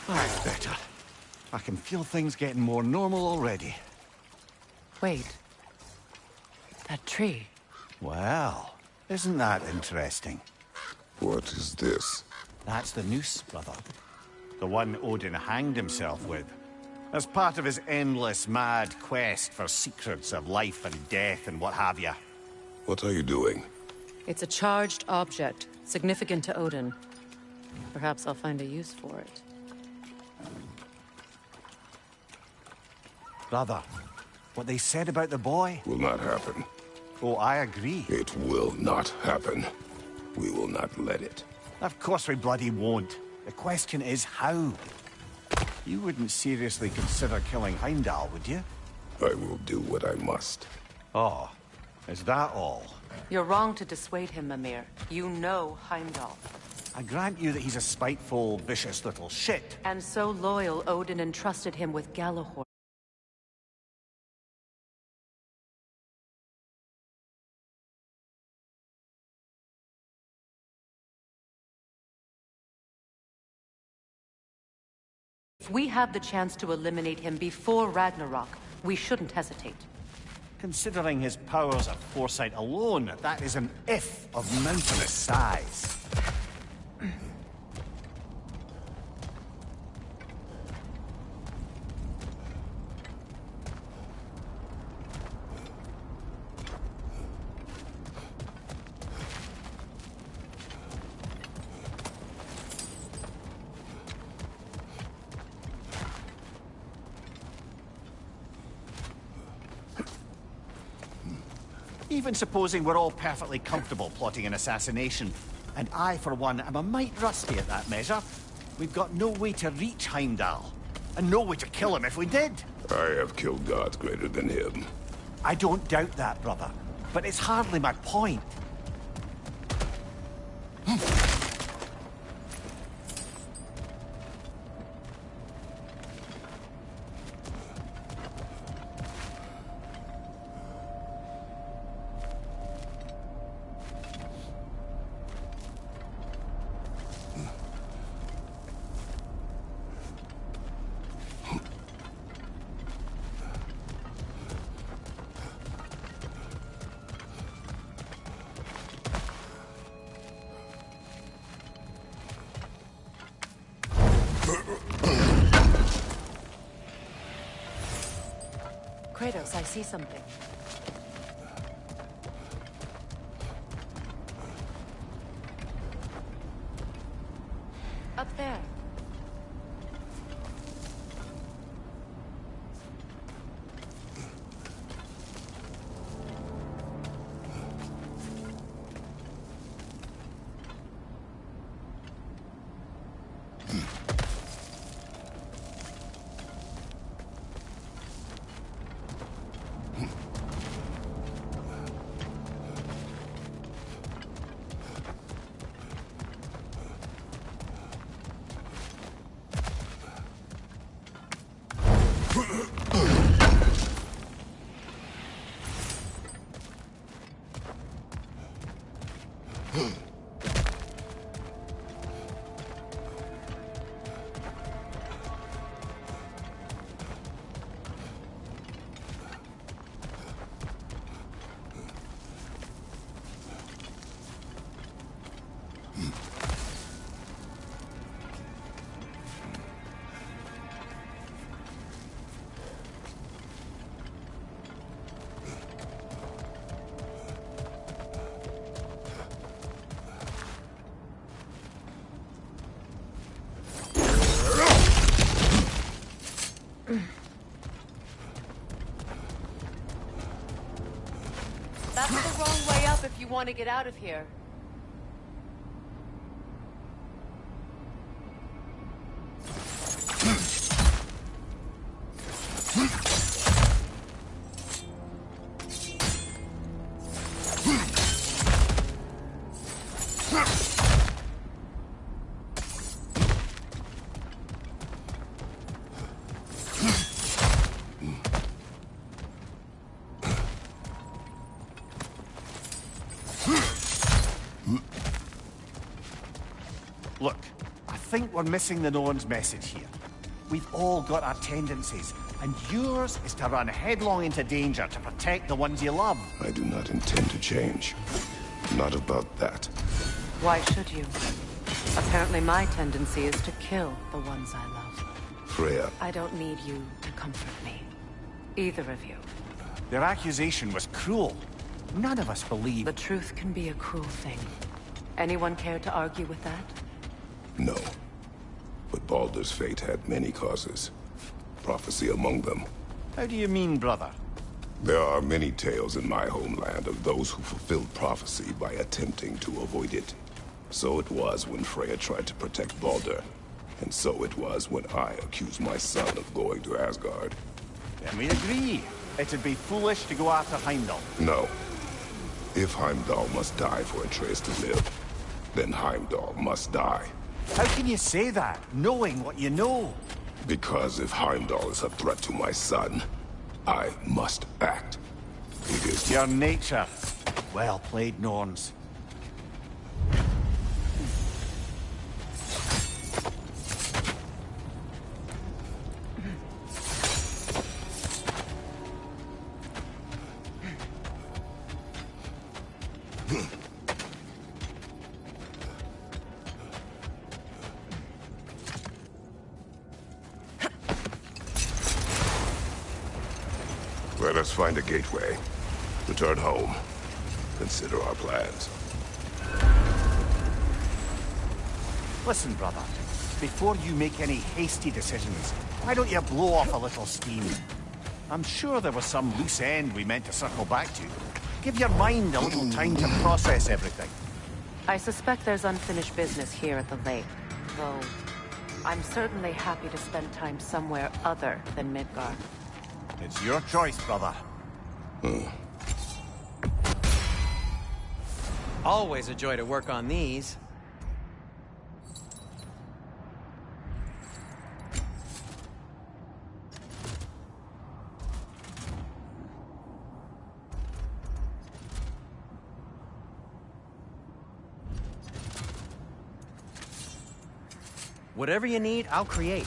Speaker 1: That's better. I can feel things getting more normal already.
Speaker 3: Wait. That tree.
Speaker 1: Well, isn't that interesting?
Speaker 2: What is this?
Speaker 1: That's the noose, brother. The one Odin hanged himself with. As part of his endless, mad quest for secrets of life and death and what have you.
Speaker 2: What are you doing?
Speaker 3: It's a charged object, significant to Odin. Perhaps I'll find a use for it.
Speaker 1: Brother, what they said about the boy?
Speaker 2: Will not happen.
Speaker 1: Oh, I agree.
Speaker 2: It will not happen. We will not let it.
Speaker 1: Of course we bloody won't. The question is how. You wouldn't seriously consider killing Heimdall, would you?
Speaker 2: I will do what I must.
Speaker 1: Oh, is that all?
Speaker 3: You're wrong to dissuade him, Mimir. You know Heimdall.
Speaker 1: I grant you that he's a spiteful, vicious little shit.
Speaker 3: And so loyal, Odin entrusted him with Galahorn. If we have the chance to eliminate him before Ragnarok, we shouldn't hesitate.
Speaker 1: Considering his powers of foresight alone, that is an if of mountainous size. Even supposing we're all perfectly comfortable plotting an assassination, and I, for one, am a mite rusty at that measure, we've got no way to reach Heimdall, and no way to kill him if we did.
Speaker 2: I have killed gods greater than him.
Speaker 1: I don't doubt that, brother, but it's hardly my point.
Speaker 3: Kratos, I see something. Up there.
Speaker 10: That's the wrong way up if you want to get out of here.
Speaker 1: Look, I think we're missing the Norn's message here. We've all got our tendencies, and yours is to run headlong into danger to protect the ones you love.
Speaker 2: I do not intend to change. Not about that.
Speaker 3: Why should you? Apparently my tendency is to kill the ones I love.
Speaker 2: Freya,
Speaker 3: I don't need you to comfort me. Either of you.
Speaker 1: Their accusation was cruel. None of us believe...
Speaker 3: The truth can be a cruel thing. Anyone care to argue with that?
Speaker 2: no. But Baldur's fate had many causes. Prophecy among them.
Speaker 1: How do you mean, brother?
Speaker 2: There are many tales in my homeland of those who fulfilled prophecy by attempting to avoid it. So it was when Freya tried to protect Baldur. And so it was when I accused my son of going to Asgard.
Speaker 1: Then we agree. It'd be foolish to go after Heimdall.
Speaker 2: No. If Heimdall must die for Atreus to live, then Heimdall must die.
Speaker 1: How can you say that, knowing what you know?
Speaker 2: Because if Heimdall is a threat to my son, I must act. It is
Speaker 1: Your nature. Well played, Norns.
Speaker 2: Let us find a gateway. Return home. Consider our plans.
Speaker 1: Listen, brother. Before you make any hasty decisions, why don't you blow off a little steam? I'm sure there was some loose end we meant to circle back to. Give your mind a little time to process everything.
Speaker 3: I suspect there's unfinished business here at the lake, though I'm certainly happy to spend time somewhere other than Midgar.
Speaker 1: It's your choice, brother.
Speaker 6: Always a joy to work on these. Whatever you need, I'll create.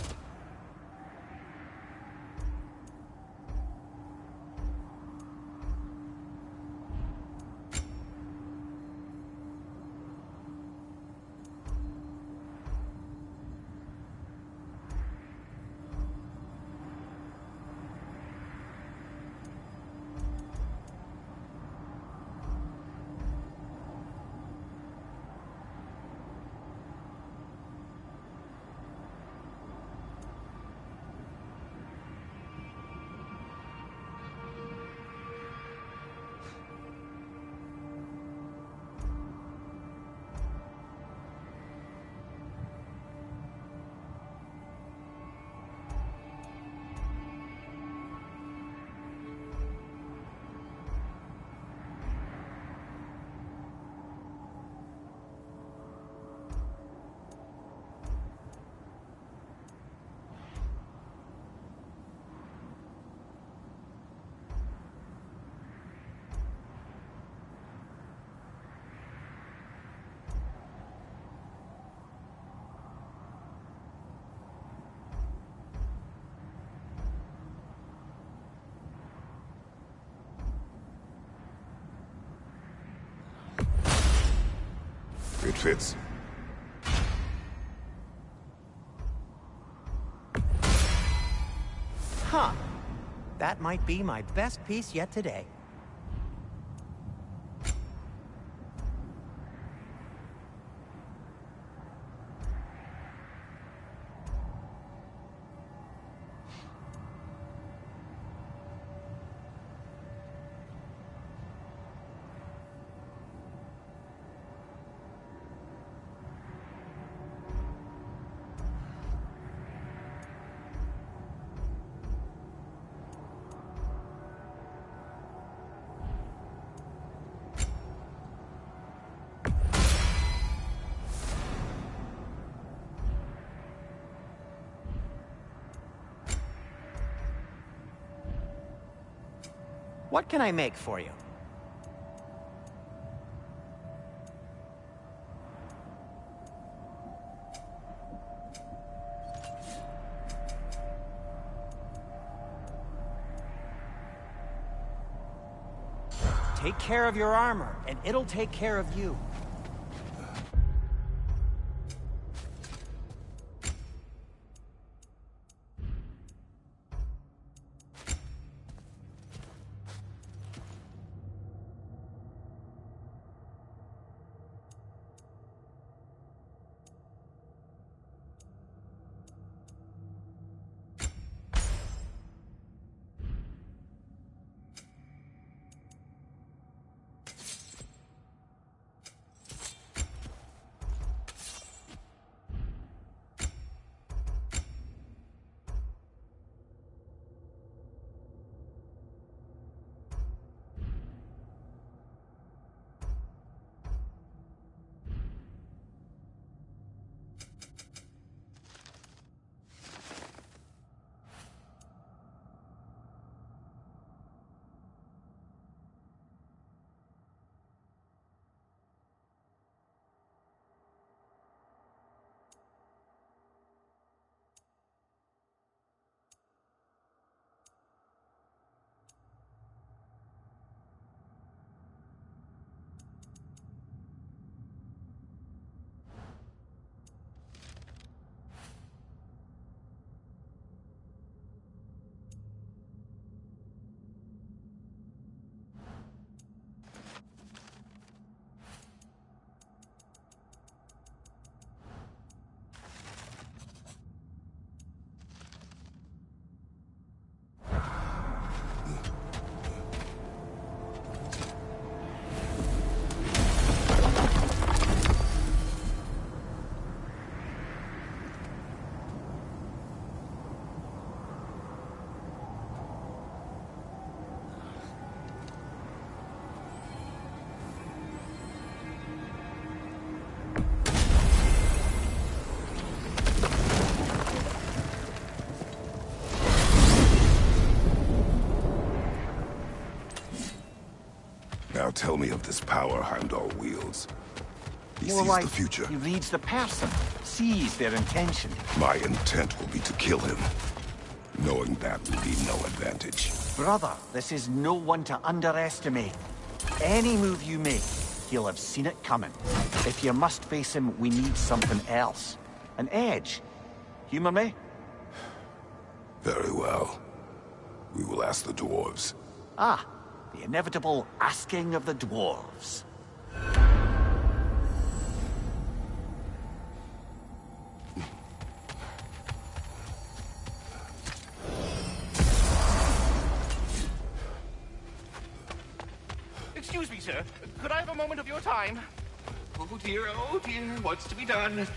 Speaker 2: It fits.
Speaker 6: Huh. That might be my best piece yet today. What can I make for you? Take care of your armor, and it'll take care of you.
Speaker 2: Now tell me of this power Heimdall wields. He
Speaker 1: More
Speaker 2: sees
Speaker 1: like
Speaker 2: the future.
Speaker 1: he reads the person, sees their intention.
Speaker 2: My intent will be to kill him. Knowing that will be no advantage.
Speaker 1: Brother, this is no one to underestimate. Any move you make, he'll have seen it coming. If you must face him, we need something else. An edge. Humor me?
Speaker 2: Very well. We will ask the dwarves.
Speaker 1: Ah, the inevitable asking of the dwarves.
Speaker 11: Excuse me, sir. Could I have a moment of your time? Oh dear, what's to be done?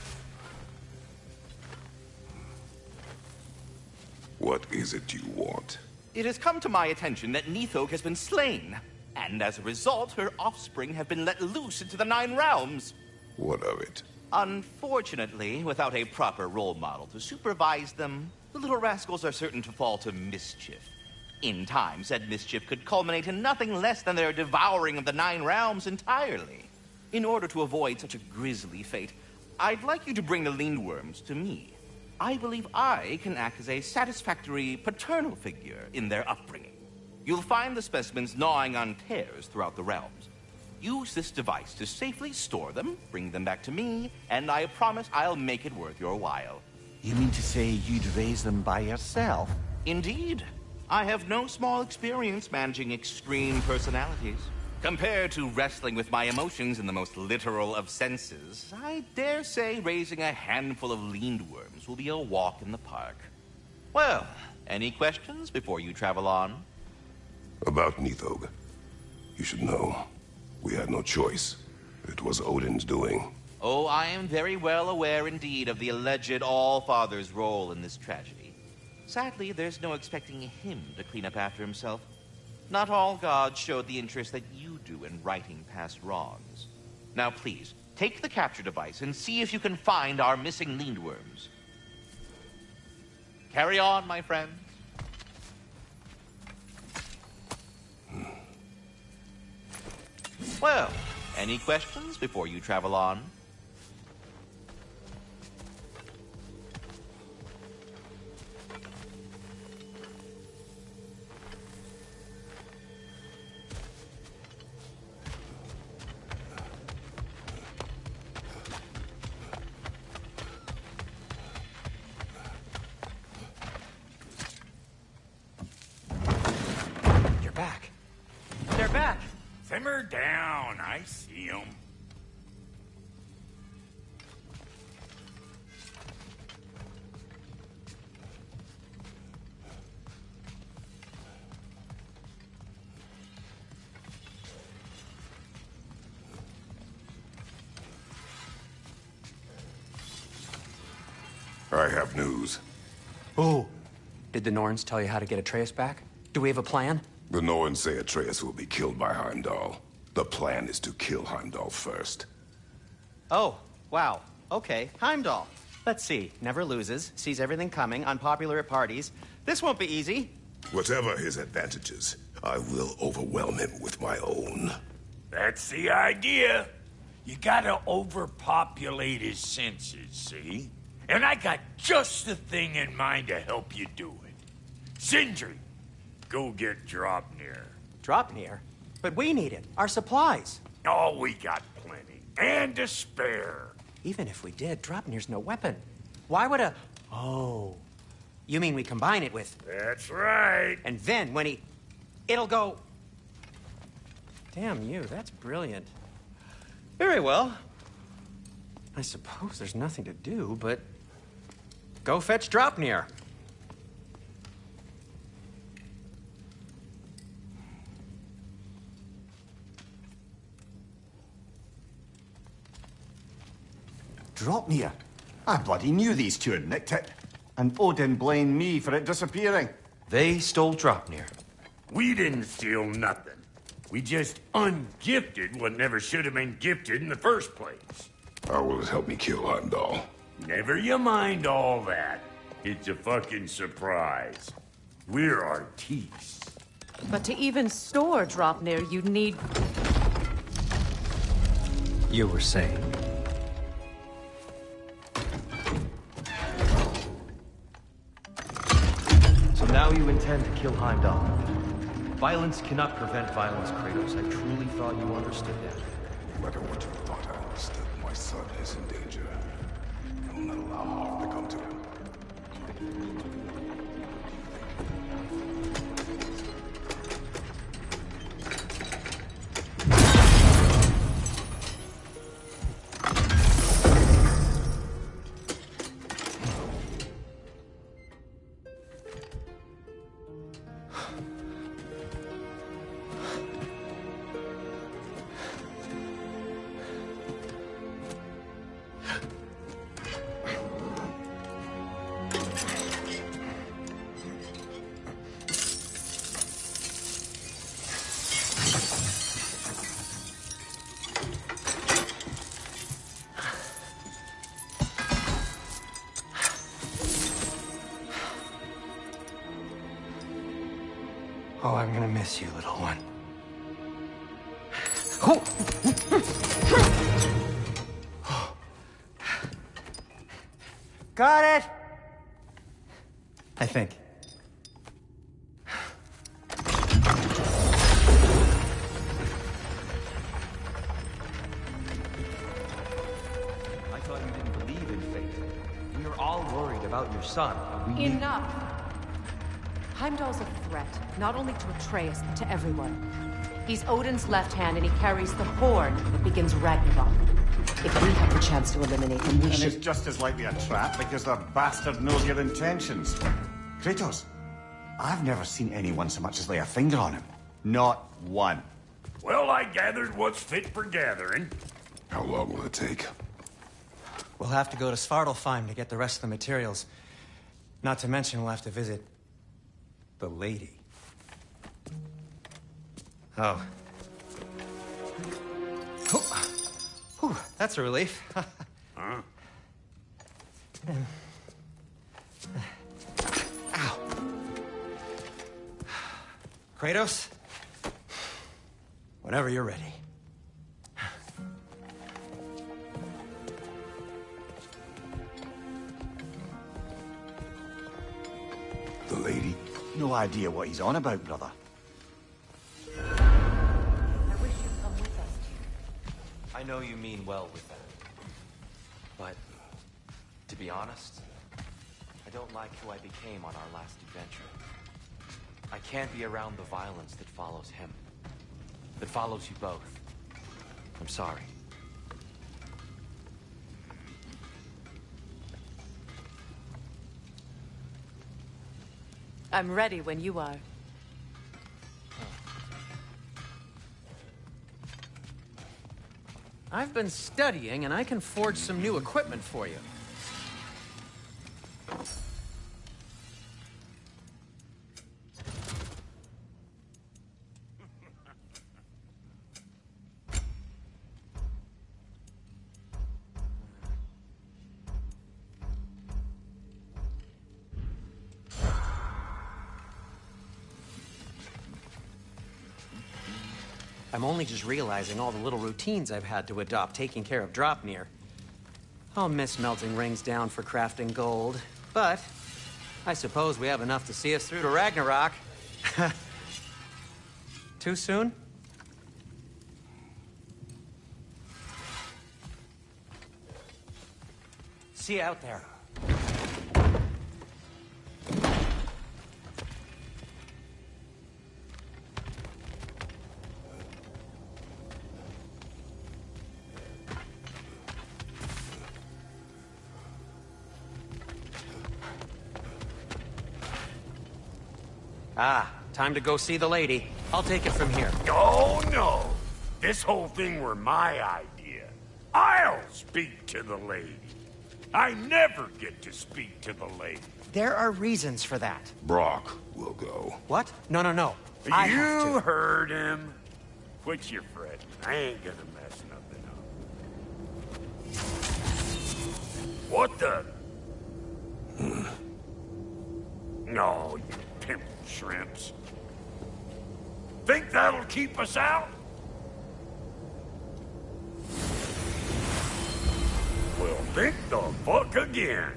Speaker 2: What is it you want?
Speaker 11: It has come to my attention that Nithog has been slain, and as a result, her offspring have been let loose into the Nine Realms.
Speaker 2: What of it?
Speaker 11: Unfortunately, without a proper role model to supervise them, the little rascals are certain to fall to mischief. In time, said mischief could culminate in nothing less than their devouring of the Nine Realms entirely. In order to avoid such a grisly fate, I'd like you to bring the Lindworms to me. I believe I can act as a satisfactory paternal figure in their upbringing. You'll find the specimens gnawing on tears throughout the realms. Use this device to safely store them, bring them back to me, and I promise I'll make it worth your while.
Speaker 1: You mean to say you'd raise them by yourself?
Speaker 11: Indeed. I have no small experience managing extreme personalities. Compared to wrestling with my emotions in the most literal of senses, I dare say raising a handful of Lindworms will be a walk in the park. Well, any questions before you travel on?
Speaker 2: About Nithog. You should know. We had no choice. It was Odin's doing.
Speaker 11: Oh, I am very well aware indeed of the alleged All-Father's role in this tragedy. Sadly, there's no expecting him to clean up after himself. Not all gods showed the interest that you do in righting past wrongs. Now please, take the capture device and see if you can find our missing Lindworms. Carry on, my friends. Well, any questions before you travel on?
Speaker 6: Back. They're back.
Speaker 12: Simmer down. I see them.
Speaker 2: I have news.
Speaker 6: Oh. Did the Norns tell you how to get Atreus back? Do we have a plan?
Speaker 2: The Norns say Atreus will be killed by Heimdall. The plan is to kill Heimdall first.
Speaker 6: Oh, wow. Okay, Heimdall. Let's see. Never loses, sees everything coming, unpopular at parties. This won't be easy.
Speaker 2: Whatever his advantages, I will overwhelm him with my own.
Speaker 12: That's the idea. You gotta overpopulate his senses, see? And I got just the thing in mind to help you do it. Sindri, go get Draupnir.
Speaker 6: Draupnir? But we need it. Our supplies.
Speaker 12: Oh, we got plenty. And to spare.
Speaker 6: Even if we did, Draupnir's no weapon. Why would a... Oh. You mean we combine it with...
Speaker 12: That's right.
Speaker 6: And then when he... It'll go... Damn you, that's brilliant. Very well. I suppose there's nothing to do, but... Go fetch Draupnir.
Speaker 1: Draupnir? I bloody knew these two had nicked it. And Odin blamed me for it disappearing.
Speaker 6: They stole Draupnir.
Speaker 12: We didn't steal nothing. We just ungifted what never should have been gifted in the first place.
Speaker 2: How will it help me kill Heimdall?
Speaker 12: Never you mind all that. It's a fucking surprise. We're artistes.
Speaker 3: But to even store Draupnir, you'd need...
Speaker 6: You were saying?
Speaker 13: So now you intend to kill Heimdall. Violence cannot prevent violence, Kratos. I truly thought you understood that.
Speaker 2: No matter what you thought I understood, my son is in danger. I will not allow harm to come to him.
Speaker 6: Oh, I'm gonna miss you, little one. Got it! I think.
Speaker 13: I thought you didn't believe in fate. We are all worried about your son. and we need-
Speaker 3: Enough! Heimdall's a threat, not only to Atreus, but to everyone. He's Odin's left hand, and he carries the horn that begins Ragnarok. If we have the chance to eliminate him, we
Speaker 1: And
Speaker 3: should...
Speaker 1: it's just as likely a trap because the bastard knows your intentions. Kratos, I've never seen anyone so much as lay a finger on him. Not one.
Speaker 12: Well, I gathered what's fit for gathering.
Speaker 2: How long will it take?
Speaker 6: We'll have to go to Svartalfheim to get the rest of the materials. Not to mention we'll have to visit... the lady. Oh. Whew, that's a relief.
Speaker 12: Huh?
Speaker 6: Ow. Kratos? Whenever you're ready.
Speaker 2: The lady?
Speaker 1: No idea what he's on about, brother.
Speaker 10: I wish you'd come with us, Tyr.
Speaker 13: I know you mean well with that. But, to be honest, I don't like who I became on our last adventure. I can't be around the violence that follows him. That follows you both. I'm sorry.
Speaker 3: I'm ready when you are.
Speaker 6: I've been studying, and I can forge some new equipment for you. I'm only just realizing all the little routines I've had to adopt taking care of Dropnir. I'll miss melting rings down for crafting gold, but I suppose we have enough to see us through to Ragnarok. Too soon? See you out there. Ah, time to go see the lady. I'll take it from here.
Speaker 12: Oh, no. This whole thing were my idea. I'll speak to the lady. I never get to speak to the lady.
Speaker 6: There are reasons for that.
Speaker 2: Brock will go.
Speaker 6: What? No, no, no. I have
Speaker 12: You
Speaker 6: to.
Speaker 12: heard him. Quit your fretting. I ain't gonna mess nothing up. What the? No, you pimp shrimps. Think that'll keep us out? Think the fuck again.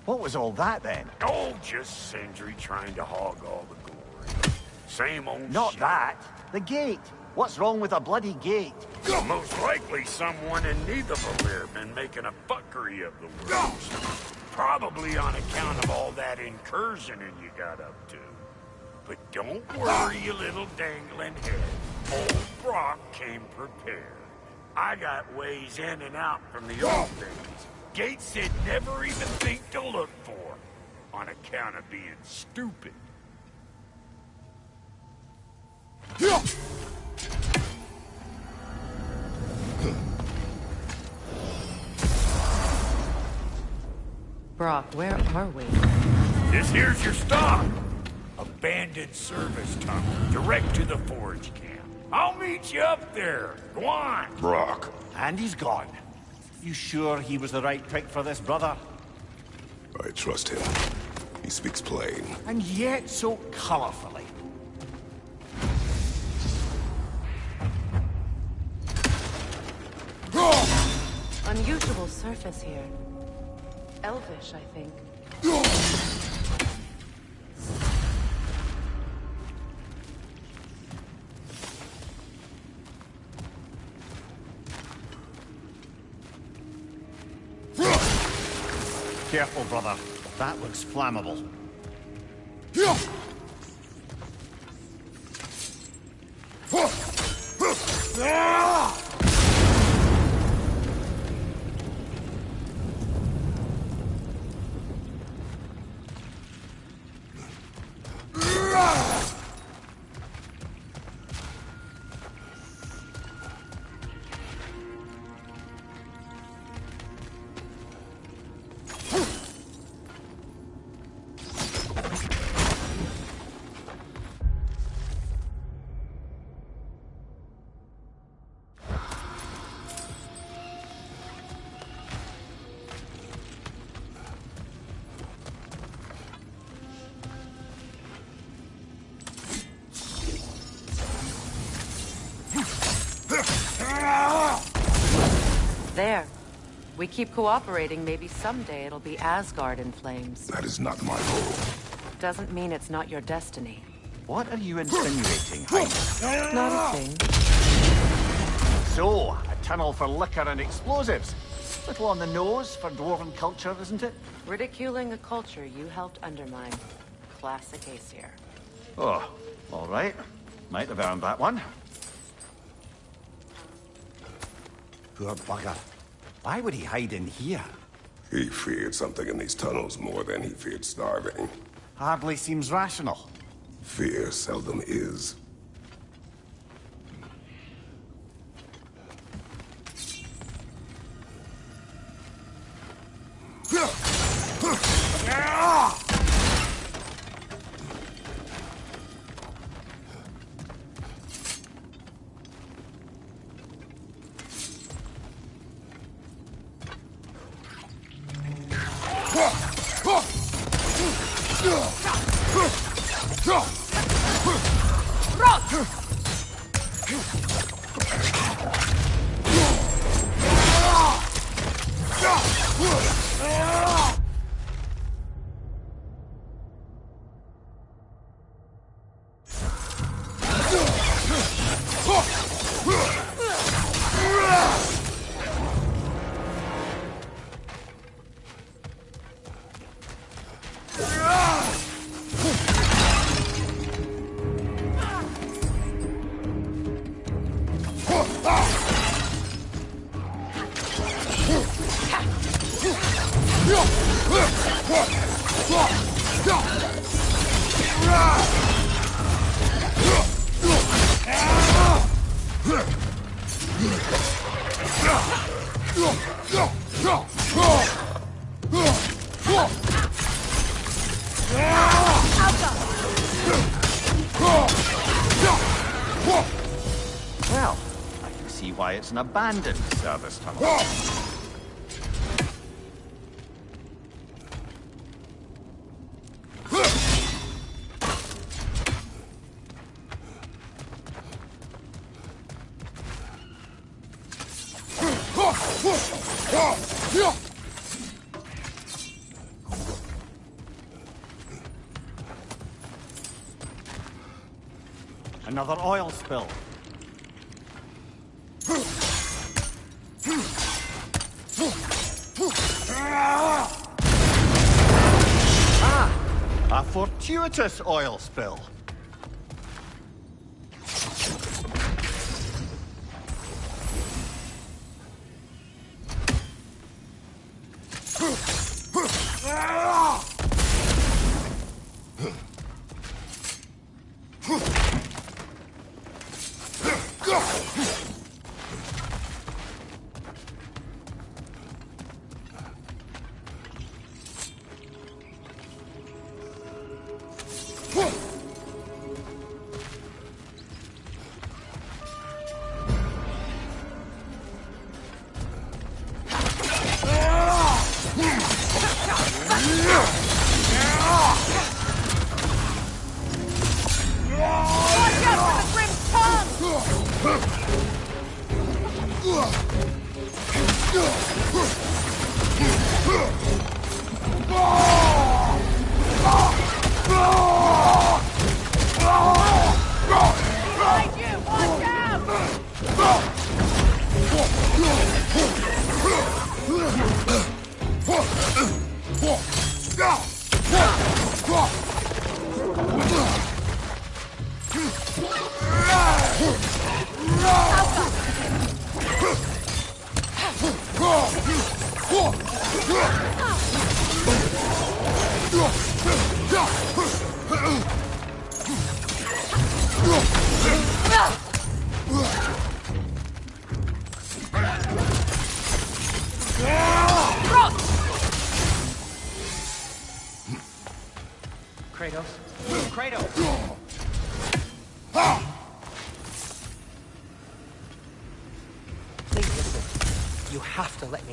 Speaker 1: What was all that then?
Speaker 12: Oh, just Sindri trying to hog all the glory. Same old
Speaker 1: Not
Speaker 12: shit.
Speaker 1: that. The gate. What's wrong with a bloody gate?
Speaker 12: Most likely someone in Nidavellir been making a fuckery of the works. Probably on account of all that incursioning you got up to. But don't worry, you little dangling head. Old Brock came prepared. I got ways in and out from the old days. Gates they'd never even think to look for, on account of being stupid.
Speaker 3: Brock, where are we?
Speaker 12: This here's your stop. Abandoned service tunnel, direct to the forge camp. I'll meet you up there. Go on.
Speaker 2: Brock.
Speaker 1: And he's gone. You sure he was the right pick for this, brother?
Speaker 2: I trust him. He speaks plain.
Speaker 1: And yet so colorfully.
Speaker 3: Unusual surface here. Elvish, I think.
Speaker 1: Careful, brother. That looks flammable.
Speaker 3: There. We keep cooperating, maybe someday it'll be Asgard in flames.
Speaker 2: That is not my goal.
Speaker 3: Doesn't mean it's not your destiny.
Speaker 1: What are you insinuating, Highness?
Speaker 3: Not a thing.
Speaker 1: So, a tunnel for liquor and explosives. Little on the nose for dwarven culture, isn't it?
Speaker 3: Ridiculing a culture you helped undermine. Classic Aesir.
Speaker 1: Oh, all right. Might have earned that one. Poor bugger. Why would he hide in here?
Speaker 2: He feared something in these tunnels more than he feared starving.
Speaker 1: Hardly seems rational.
Speaker 2: Fear seldom is.
Speaker 1: Well, I can see why it's an abandoned service tunnel. Another oil spill. A fortuitous oil spill.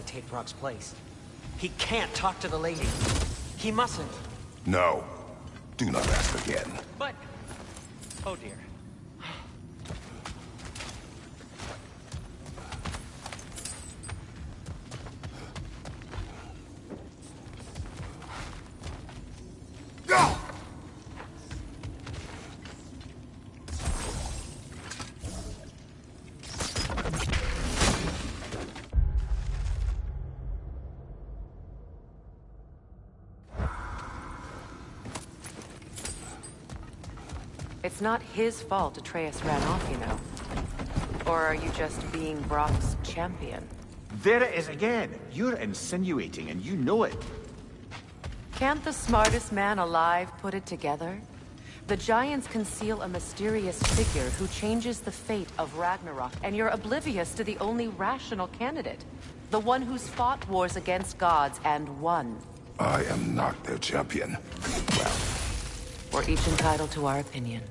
Speaker 6: Take Brock's place. He can't talk to the lady. He mustn't.
Speaker 2: No. Do not ask again.
Speaker 6: But... oh dear.
Speaker 3: It's not his fault Atreus ran off, you know. Or are you just being Brock's champion?
Speaker 1: There it is again. You're insinuating, and you know it.
Speaker 3: Can't the smartest man alive put it together? The Giants conceal a mysterious figure who changes the fate of Ragnarok, and you're oblivious to the only rational candidate. The one who's fought wars against gods and won.
Speaker 2: I am not their champion.
Speaker 3: Well, we're each entitled to our opinion.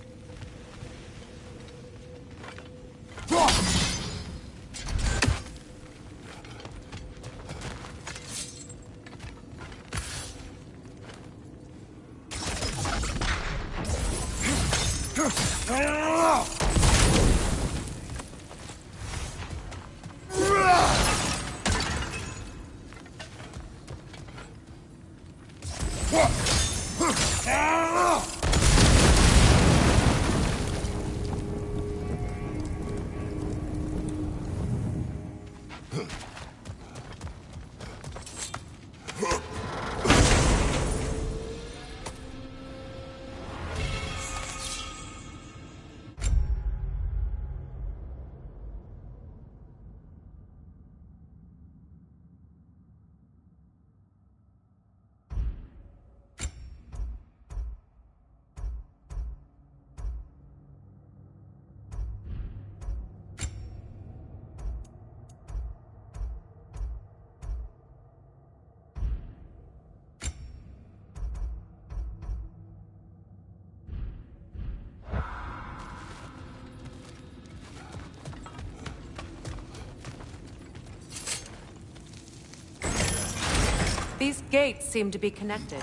Speaker 3: These gates seem to be connected.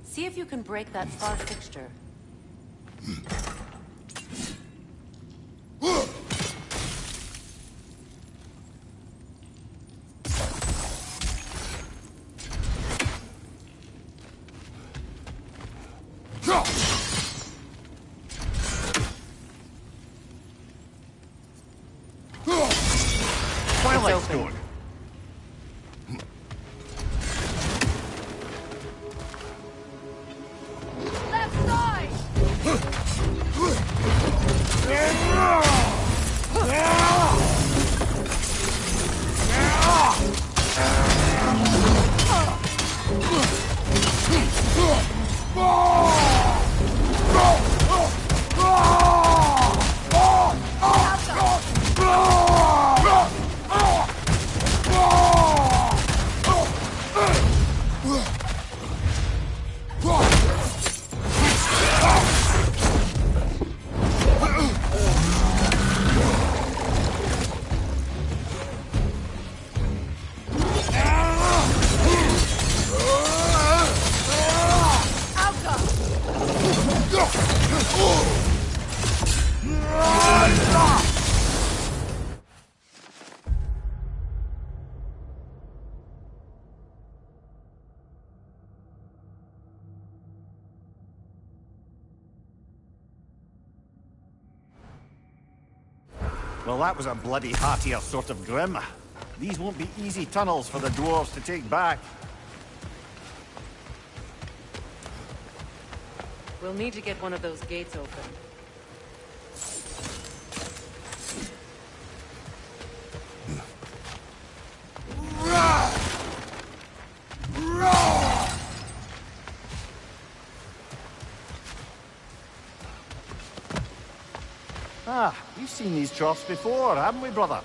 Speaker 3: See if you can break that far fixture.
Speaker 1: Twilight
Speaker 3: open.
Speaker 1: Stone.
Speaker 5: Left side!
Speaker 1: Well, that was a bloody heartier sort of grim. These won't be easy tunnels for the dwarves to take back.
Speaker 3: We'll need to get one of those gates open.
Speaker 1: Ah, we've seen these troughs before, haven't we, brother?